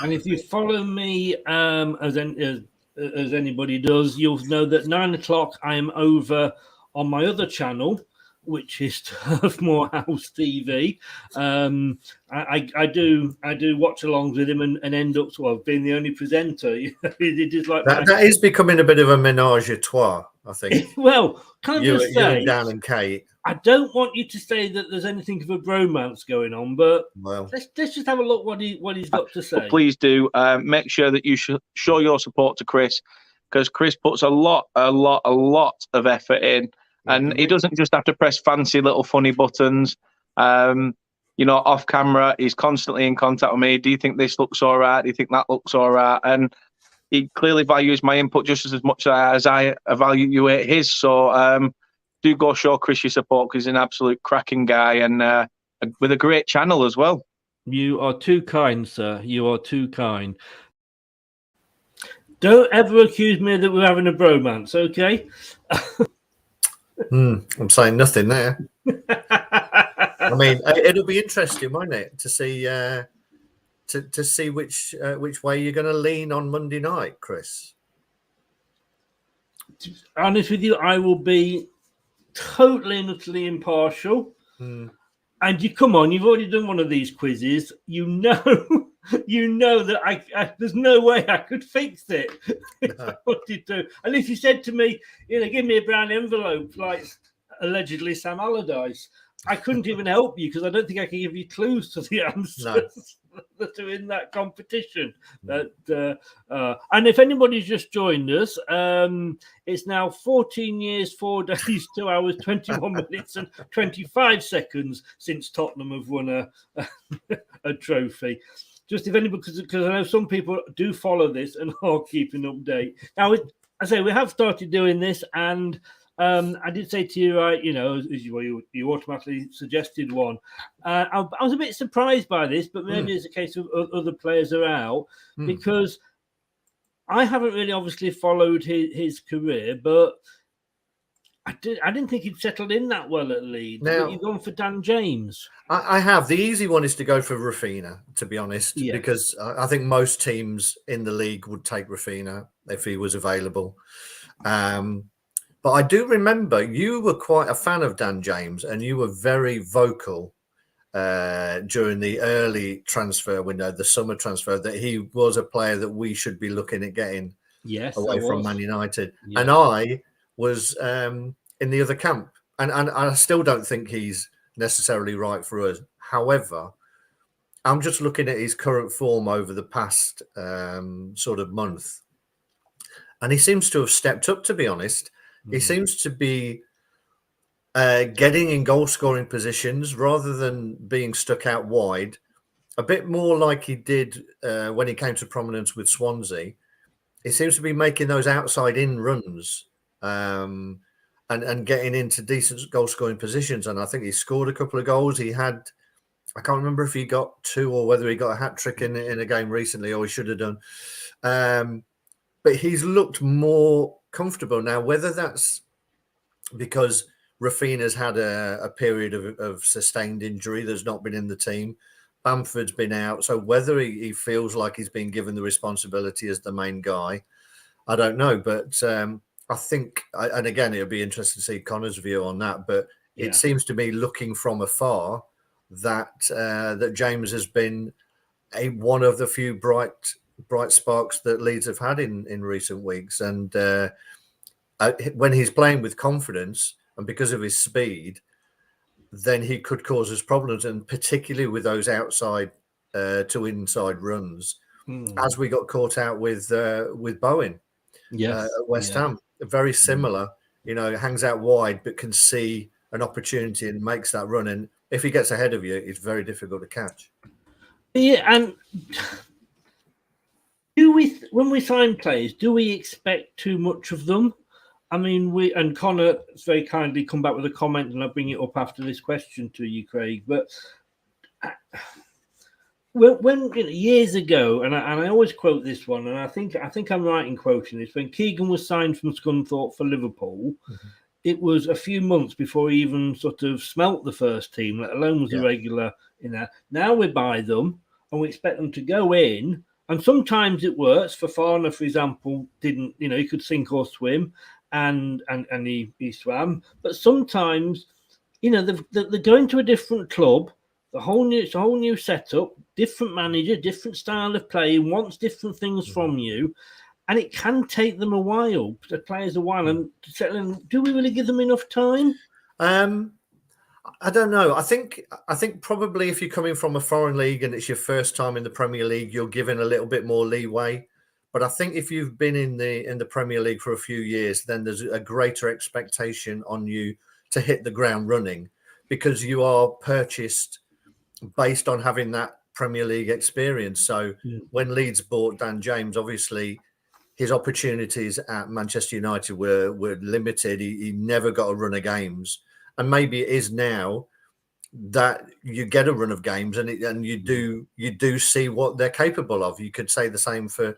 And if you follow me, as anybody does, you'll know that 9 o'clock I am over on my other channel, which is Turfmoor House TV. I do watch-alongs with him and end up being the only presenter. It is like that is becoming a bit of a menage a trois, I think. Well, can I just say, you, Dan and Kate. I don't want you to say that there's anything of a bromance going on, but let's just have a look what he's got to say. But please do make sure that you show your support to Chris, because Chris puts a lot of effort in, and he doesn't just have to press fancy little funny buttons. Off camera, he's constantly in contact with me. Do you think this looks all right? Do you think that looks all right? And he clearly values my input just as much as I value his. So do go show Chris your support, because he's an absolute cracking guy and with a great channel as well. You are too kind, sir. You are too kind. Don't ever accuse me that we're having a bromance, okay? I'm saying nothing there. I mean, it'll be interesting, won't it, to see to see which way you're going to lean on Monday night, Chris. To be honest with you, I will be totally and utterly impartial. And you've already done one of these quizzes. You know that there's no way I could fix it if I wanted to. And if you said to me, give me a brown envelope like allegedly Sam Allardyce, I couldn't even help you because I don't think I can give you clues to the answers that are in that competition. And if anybody's just joined us, it's now 14 years, 4 days, 2 hours, 21 minutes and 25 seconds since Tottenham have won a trophy. Just if anybody, because I know some people do follow this and are keeping update. Now, I say we have started doing this, and I did say to you, as you automatically suggested one. I was a bit surprised by this, but maybe it's a case of other players are out, because I haven't really obviously followed his career, but I didn't think he'd settled in that well at Leeds. Now, you've gone for Dan James. I have. The easy one is to go for Rafinha, to be honest, because I think most teams in the league would take Rafinha if he was available. But I do remember you were quite a fan of Dan James, and you were very vocal during the early transfer window, the summer transfer, that he was a player that we should be looking at getting away from Man United. Yeah. And I was in the other camp, and I still don't think he's necessarily right for us. However, I'm just looking at his current form over the past sort of month, and he seems to have stepped up, to be honest. He seems to be getting in goal-scoring positions rather than being stuck out wide, a bit more like he did when he came to prominence with Swansea. He seems to be making those outside-in runs and getting into decent goal-scoring positions. And I think he scored a couple of goals. He had I can't remember if he got 2 or whether he got a hat trick in a game recently, or he should have done. But he's looked more comfortable now. Whether that's because Rafinha's had a period of sustained injury, there's not been in the team. Bamford's been out, so whether he feels like he's been given the responsibility as the main guy, I don't know. But I think, and again, it'll be interesting to see Connor's view on that. But it seems to me, looking from afar, that that James has been one of the few bright sparks that Leeds have had in recent weeks. And when he's playing with confidence and because of his speed, then he could cause us problems, and particularly with those outside to inside runs, as we got caught out with Bowen at West Ham. Very similar, hangs out wide but can see an opportunity and makes that run. And if he gets ahead of you, it's very difficult to catch. Yeah, and when we sign players, do we expect too much of them? I mean, Connor very kindly come back with a comment, and I'll bring it up after this question to you, Craig. But when years ago, and I always quote this one, and I think I'm right in quoting this, when Keegan was signed from Scunthorpe for Liverpool, it was a few months before he even sort of smelt the first team, let alone was a regular in there. Now we buy them and we expect them to go in, and sometimes it works. Fofana, for example, didn't, he could sink or swim. And he swam, but sometimes, they're going to a different club, it's a whole new setup, different manager, different style of play, wants different things from you, and it can take them a while. The players a while, and do we really give them enough time? I don't know. I think probably if you're coming from a foreign league and it's your first time in the Premier League, you're given a little bit more leeway. But I think if you've been in the Premier League for a few years, then there's a greater expectation on you to hit the ground running, because you are purchased based on having that Premier League experience. So when Leeds bought Dan James, obviously his opportunities at Manchester United were limited. He never got a run of games, and maybe it is now that you get a run of games and you do see what they're capable of. You could say the same for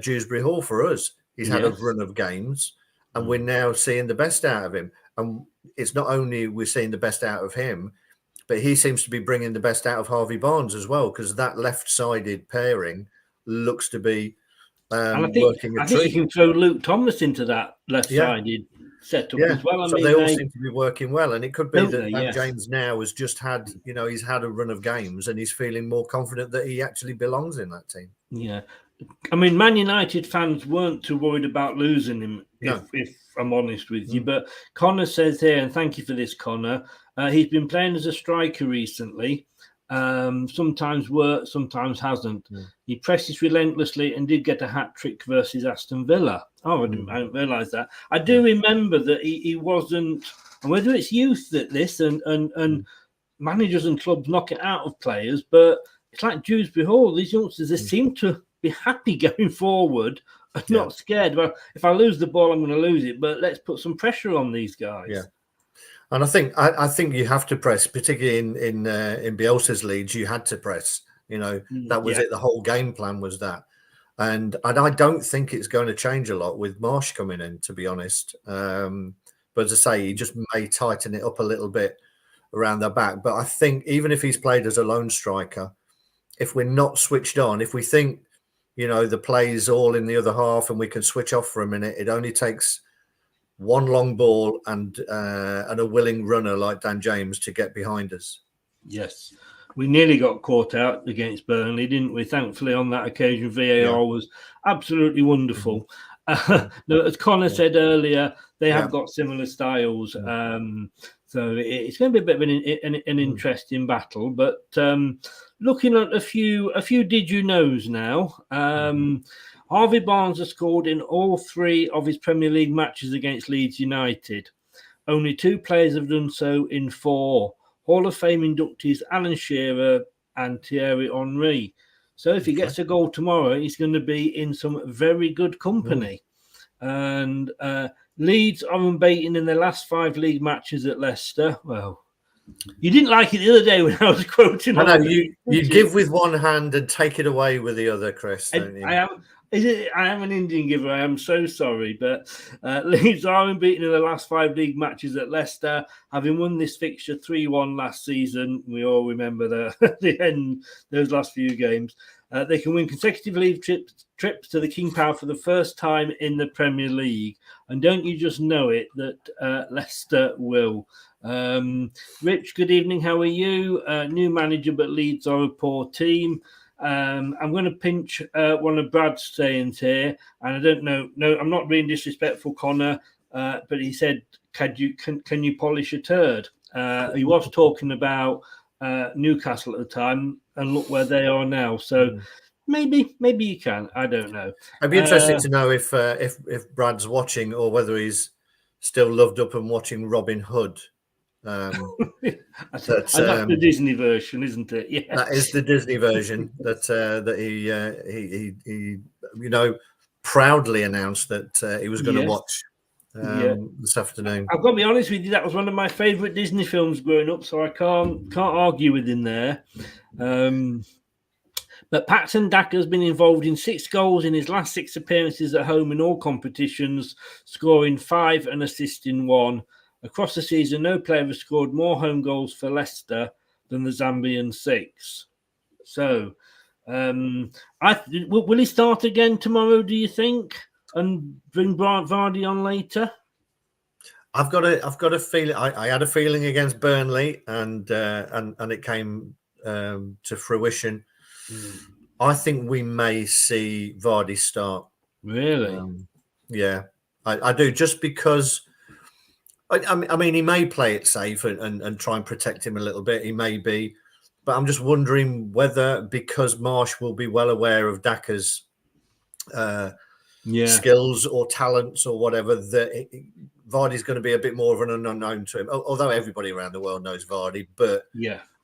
Dewsbury Hall for us. He's had a run of games, and we're now seeing the best out of him. And it's not only we're seeing the best out of him, but he seems to be bringing the best out of Harvey Barnes as well, because that left-sided pairing looks to be working. I think you can throw Luke Thomas into that left-sided setup as well. So they all seem to be working well, and it could be that James now has just had, he's had a run of games and he's feeling more confident that he actually belongs in that team. Yeah. I mean, Man United fans weren't too worried about losing him, if I'm honest with you. But Connor says here, and thank you for this, Connor, he's been playing as a striker recently. Sometimes worked, sometimes hasn't. He presses relentlessly and did get a hat-trick versus Aston Villa. Oh, I didn't realise that. I do remember that he wasn't, and whether it's youth and managers and clubs knock it out of players, but it's like Dewsbury Hall, these youngsters, they seem to be happy going forward and not scared. Well, if I lose the ball, I'm going to lose it, but let's put some pressure on these guys. Yeah. And I think you have to press, particularly in Bielsa's Leeds, you had to press. That was it. The whole game plan was that. And I don't think it's going to change a lot with Marsh coming in, to be honest. But as I say, he just may tighten it up a little bit around the back. But I think even if he's played as a lone striker, if we're not switched on, if we think, the play's all in the other half and we can switch off for a minute, it only takes one long ball and a willing runner like Dan James to get behind us. Yes. We nearly got caught out against Burnley, didn't we? Thankfully, on that occasion, VAR was absolutely wonderful. As Connor said earlier, they have got similar styles. So it's going to be a bit of an interesting battle. But looking at a few did you knows now. Harvey Barnes has scored in all 3 of his Premier League matches against Leeds United. Only 2 players have done so in 4. Hall of Fame inductees Alan Shearer and Thierry Henry. So if he gets a goal tomorrow, he's going to be in some very good company. And Leeds are unbeaten in their last 5 league matches at Leicester. Well, You didn't like it the other day when I was quoting. I know you give with one hand and take it away with the other, Chris. Don't you? I am an Indian giver. I am so sorry, but Leeds are unbeaten in the last 5 league matches at Leicester, having won this fixture 3-1 last season. We all remember the end those last few games. They can win consecutive league trips to the King Power for the first time in the Premier League, and don't you just know it that Leicester will. Rich, good evening. How are you? New manager, but Leeds are a poor team. I'm going to pinch one of Brad's sayings here, and I don't know. No, I'm not being disrespectful, Connor, but he said, "Can you polish a turd?" He was talking about Newcastle at the time, and look where they are now. So maybe you can. I don't know. I'd be interested to know if Brad's watching, or whether he's still loved up and watching Robin Hood. That's the Disney version, isn't it? Yeah, that is the Disney version that he proudly announced that he was going to watch this afternoon. I've got to be honest with you, that was one of my favourite Disney films growing up, so I can't argue with him there. But Patson Daka has been involved in 6 goals in his last 6 appearances at home in all competitions, scoring 5 and assisting 1. Across the season, no player has scored more home goals for Leicester than the Zambian 6. So, will he start again tomorrow, do you think? And bring Vardy on later? I've got a feeling. I had a feeling against Burnley, and it came to fruition. I think we may see Vardy start. Really? Yeah, I do, just because. I mean, he may play it safe and try and protect him a little bit. He may be, but I'm just wondering whether, because Marsh will be well aware of Daka's skills or talents or whatever, that Vardy's going to be a bit more of an unknown to him. Although everybody around the world knows Vardy, but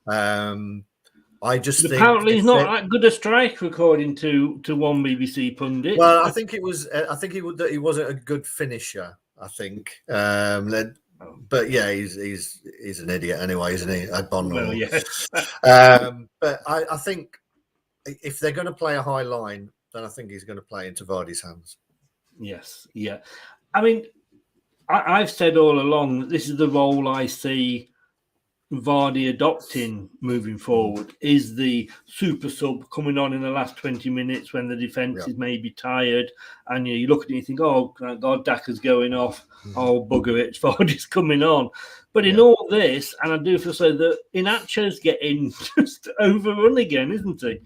I just think apparently he's not that good a striker, according to one BBC pundit. Well, I think he wasn't a good finisher. I think, but yeah, he's an idiot anyway, isn't he? Well, yeah. But I think if they're going to play a high line, then I think he's going to play into Vardy's hands. Yes, yeah. I mean, I've said all along that this is the role I see Vardy adopting moving forward, is the super sub coming on in the last 20 minutes when the defence is maybe tired, and you look at it and you think, oh God, Daka's going off, oh bugger it, Vardy's coming on. But in all this, and I do feel so that Inacho's getting just overrun again, isn't he?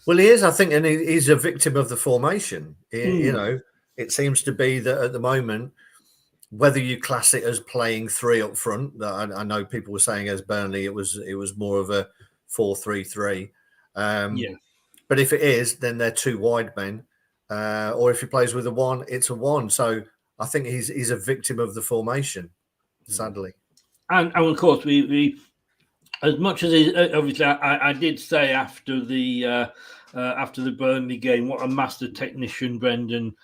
Well, he is, I think, and he's a victim of the formation. You know, it seems to be that at the moment, whether you class it as playing 3 up front, that I know people were saying as Burnley, it was more of a 4-3-3. But if it is, then they're 2 wide men. Or if he plays with a 1, it's a 1. So I think he's a victim of the formation, sadly. And of course, we as much as obviously I did say after the Burnley game, what a master technician Brendan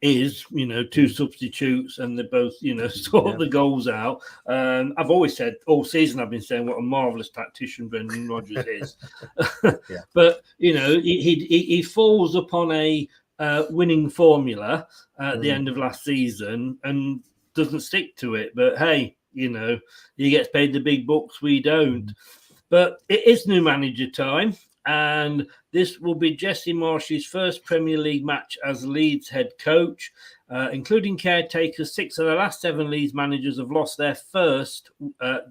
is, 2 substitutes, and they both, sort the goals out. I've always said all season, I've been saying what a marvellous tactician Brendan Rodgers is. But, he falls upon a winning formula at the end of last season and doesn't stick to it. But hey, he gets paid the big bucks, we don't. But it is new manager time. And this will be Jesse Marsh's first Premier League match as Leeds head coach, including caretakers. 6 of the last 7 Leeds managers have lost their first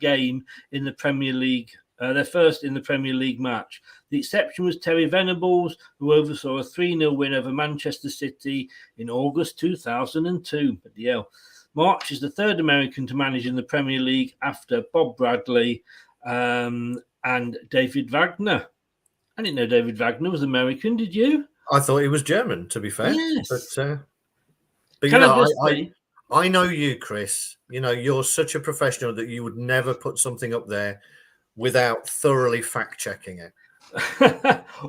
game in the Premier League, their first in the Premier League match. The exception was Terry Venables, who oversaw a 3-0 win over Manchester City in August 2002. Marsh is the 3rd American to manage in the Premier League after Bob Bradley and David Wagner. I didn't know David Wagner was American. Did you? I thought he was German, to be fair. Yes. But I know you, Chris. You're such a professional that you would never put something up there without thoroughly fact-checking it.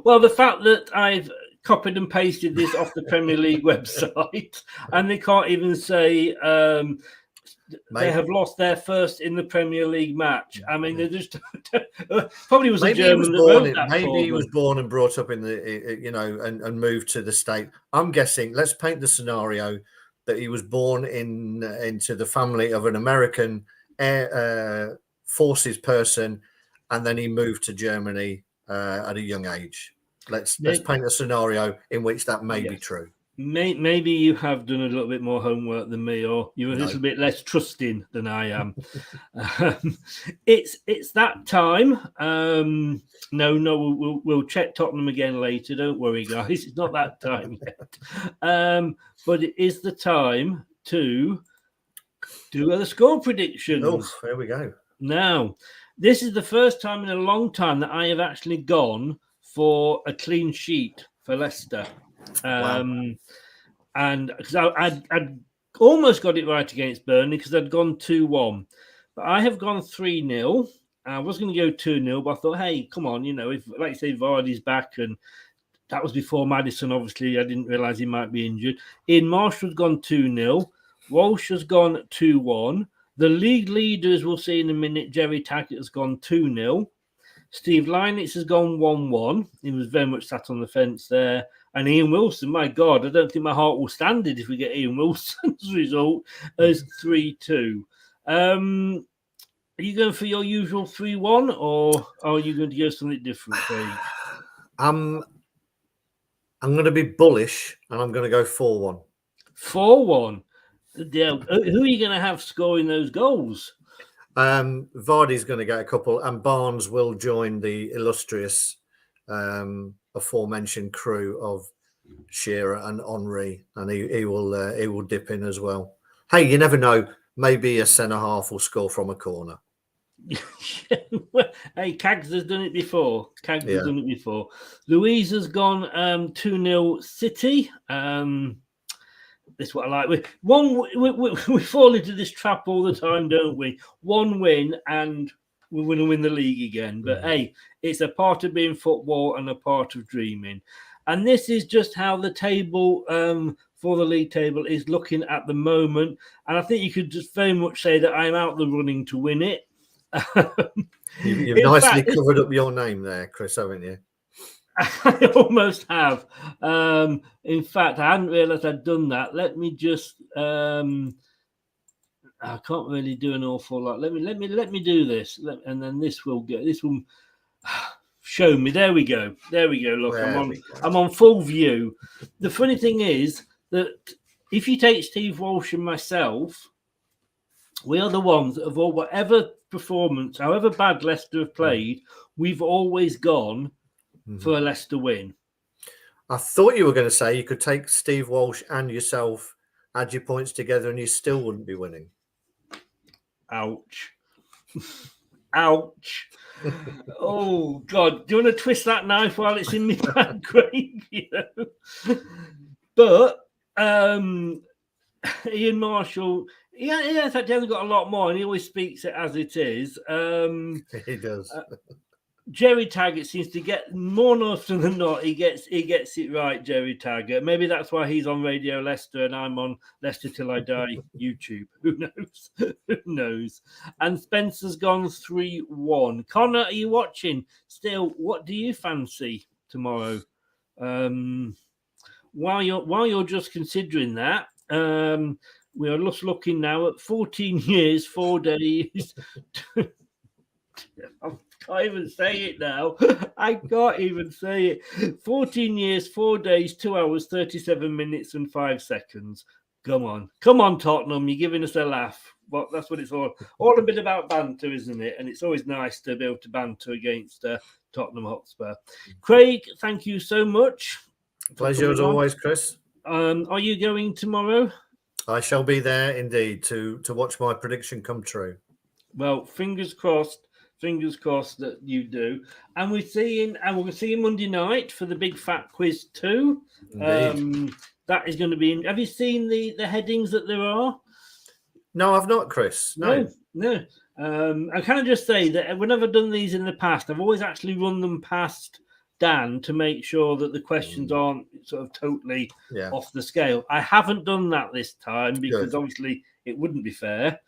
Well, the fact that I've copied and pasted this off the Premier League website, and they can't even say they have lost their first in the Premier League match. I mean, they just probably was maybe a German that wrote that. Maybe he was born and brought up in the, and moved to the state. I'm guessing. Let's paint the scenario that he was born into the family of an American Air Forces person, and then he moved to Germany at a young age. Let's paint a scenario in which that may be true. Maybe you have done a little bit more homework than me, or you're a little bit less trusting than I am. It's that time. No, we'll check Tottenham again later. Don't worry, guys. It's not that time yet. But it is the time to do the score predictions. Oh, there we go. Now, this is the first time in a long time that I have actually gone for a clean sheet for Leicester. Wow. And because I'd almost got it right against Burnley because I'd gone 2-1, but I have gone 3-0. I was going to go 2-0, but I thought, hey, come on, if, like you say, Vardy's back, and that was before Maddison. Obviously, I didn't realise he might be injured. Ian Marshall's gone 2-0. Walsh has gone 2-1. The league leaders we'll see in a minute. Jerry Taggart has gone 2-0. Steve Lynitz has gone 1-1. He was very much sat on the fence there. And Ian Wilson, my God, I don't think my heart will stand it if we get Ian Wilson's result as 3-2. Are you going for your usual 3-1, or are you going to go something different, Craig? I'm going to be bullish, and I'm going to go 4-1. 4-1? Yeah. Who are you going to have scoring those goals? Vardy's going to get a couple, and Barnes will join the illustrious aforementioned crew of Shearer and Henry, and he will dip in as well. Hey, you never know. Maybe a centre half will score from a corner. Hey, Cags has done it before. Has done it before. Louise has gone 2-0 City. This is what I like. We fall into this trap all the time, don't we? One win and we're going to win the league again. But hey, it's a part of being football and a part of dreaming. And this is just how the table for the league table is looking at the moment. And I think you could just very much say that I'm out the running to win it. You've nicely covered up your name there, Chris, haven't you? I almost have. In fact, I hadn't realised I'd done that. Let me just. I can't really do an awful lot. Let me do this, and then this will show me. There we go. Look, I'm on full view. The funny thing is that if you take Steve Walsh and myself, we are the ones that have all, whatever performance, however bad Leicester have played, we've always gone for a Leicester win. I thought you were going to say you could take Steve Walsh and yourself, add your points together, and you still wouldn't be winning. Ouch. Ouch. Oh, God. Do you want to twist that knife while it's in my hand, Craig? But Ian Marshall, he hasn't got a lot more, and he always speaks it as it is. He does. Jerry Taggart seems to get more often than not. He gets it right, Jerry Taggart. Maybe that's why he's on Radio Leicester and I'm on Leicester Till I Die YouTube. Who knows? Who knows? And Spencer's gone 3-1. Connor, are you watching? Still, what do you fancy tomorrow? While you're just considering that, we are just looking now at 14 years, 4 days. I can't even say it now. I can't even say it. 14 years, 4 days, 2 hours, 37 minutes and 5 seconds. Come on, Tottenham. You're giving us a laugh. Well, that's what it's all a bit about banter, isn't it? And it's always nice to be able to banter against Tottenham Hotspur. Craig, thank you so much. Pleasure as always, Chris. Are you going tomorrow? I shall be there indeed to watch my prediction come true. Well, fingers crossed that you do. And we're going to see you Monday night for the big fat quiz too. That is going to be have you seen the headings that there are? No, I've not, Chris. No. I can I just say that whenever I've done these in the past, I've always actually run them past Dan to make sure that the questions aren't sort of totally off the scale. I haven't done that this time because obviously it wouldn't be fair.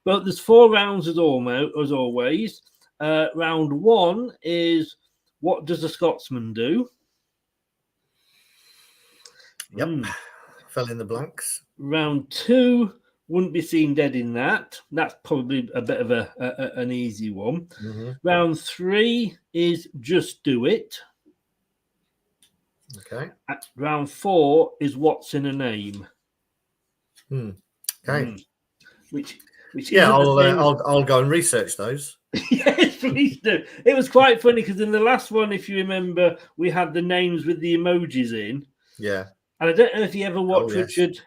But there's 4 rounds as always. Round 1 is what does a Scotsman do? Yep. Fill in the blanks. Round 2 wouldn't be seen dead in that. That's probably a bit of an easy one. Round 3 is just do it. Okay. Round 4 is what's in a name. Okay. Which I'll go and research those. Yes, please do. It was quite funny because in the last one, if you remember, we had the names with the emojis in. Yeah. And I don't know if you ever watched Richard.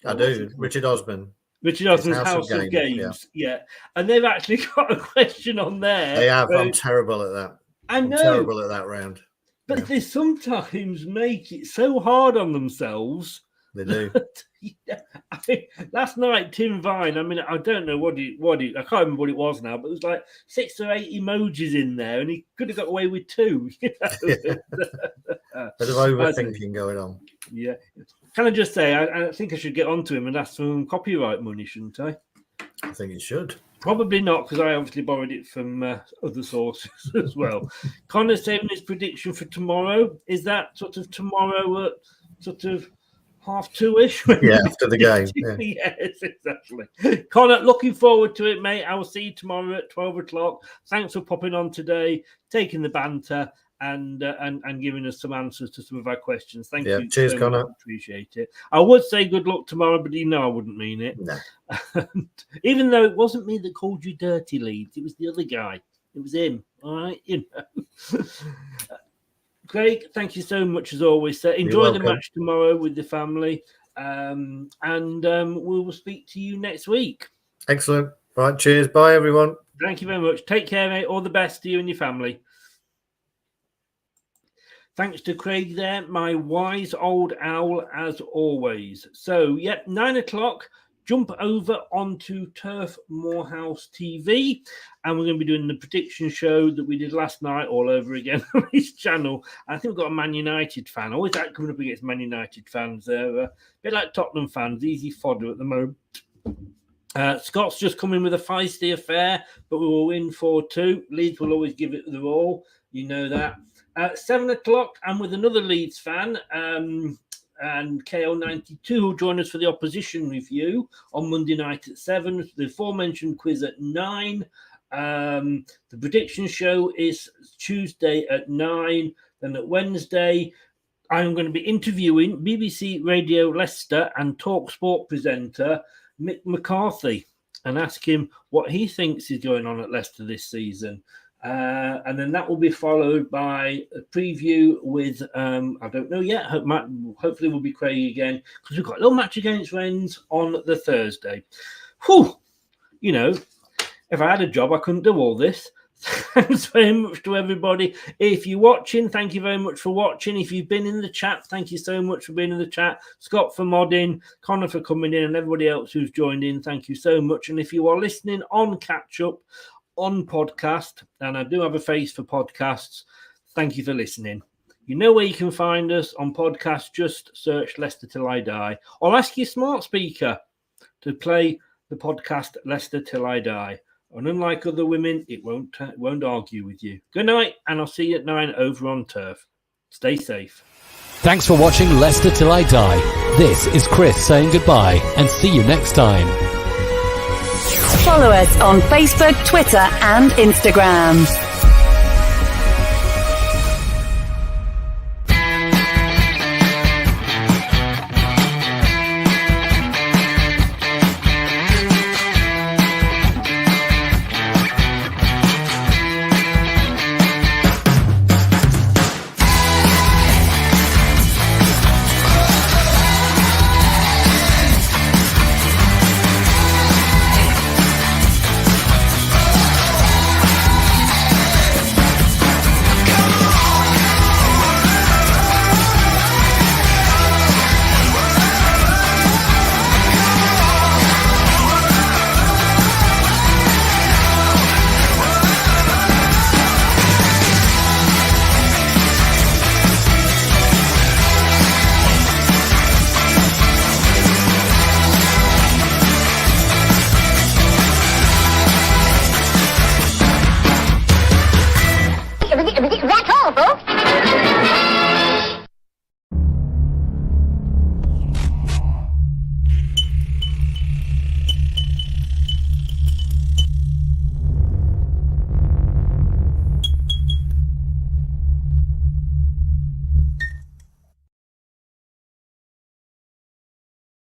I do. Richard Osman. Richard Osman's House of Games. Yeah. And they've actually got a question on there. They have. I'm terrible at that. I'm terrible at that round. But they sometimes make it so hard on themselves. They do. I mean, last night, Tim Vine, I don't know I can't remember what it was now, but it was like 6 or 8 emojis in there, and he could have got away with 2. Bit of overthinking going on. Yeah. Can I just say, I think I should get onto him and ask for some copyright money, shouldn't I? I think you should. Probably not, because I obviously borrowed it from other sources as well. Connor's saving his prediction for tomorrow. Is that sort of tomorrow at sort of 2:30-ish? Yeah, after the game. Yeah. Yes, exactly. Connor, looking forward to it, mate. I will see you tomorrow at 12 o'clock. Thanks for popping on today, taking the banter, and giving us some answers to some of our questions. Thank you. Cheers, so Connor. much. Appreciate it. I would say good luck tomorrow, but you know I wouldn't mean it. No. Even though it wasn't me that called you dirty, Leeds, it was the other guy. It was him. All right, Craig, thank you so much as always. Enjoy the match tomorrow with the family, and we will speak to you next week. Excellent. Right, cheers. Bye, everyone. Thank you very much. Take care, mate. All the best to you and your family. Thanks to Craig there, my wise old owl, as always. So, 9 o'clock, jump over onto Turf Moorhouse TV, and we're going to be doing the prediction show that we did last night all over again on his channel. I think we've got a Man United fan. Always that coming up against Man United fans. They're a bit like Tottenham fans, easy fodder at the moment. Scott's just come in with a feisty affair, but we will win 4-2. Leeds will always give it their all. You know that. 7 o'clock, I'm with another Leeds fan, and KO92 will join us for the opposition review on Monday night at 7. The aforementioned quiz at 9. The prediction show is Tuesday at 9. Then at Wednesday, I'm going to be interviewing BBC Radio Leicester and TalkSport presenter Mick McCarthy and ask him what he thinks is going on at Leicester this season. And then that will be followed by a preview with, I don't know yet, hopefully we'll be Craig again, because we've got a little match against Rennes on the Thursday. Whew! You know, if I had a job, I couldn't do all this. Thanks very much to everybody. If you're watching, thank you very much for watching. If you've been in the chat, thank you so much for being in the chat. Scott for modding, Connor for coming in, and everybody else who's joined in, thank you so much. And if you are listening on Catch Up, on podcast, and I do have a face for podcasts, thank you for listening. You know where you can find us on podcast. Just search Leicester Till I Die, or ask your smart speaker to play the podcast Leicester Till I Die. And unlike other women, it won't argue with you. Good night, and I'll see you at 9 over on Turf. Stay safe. Thanks for watching Leicester Till I Die. This is Chris saying goodbye, and see you next time. Follow us on Facebook, Twitter and Instagram.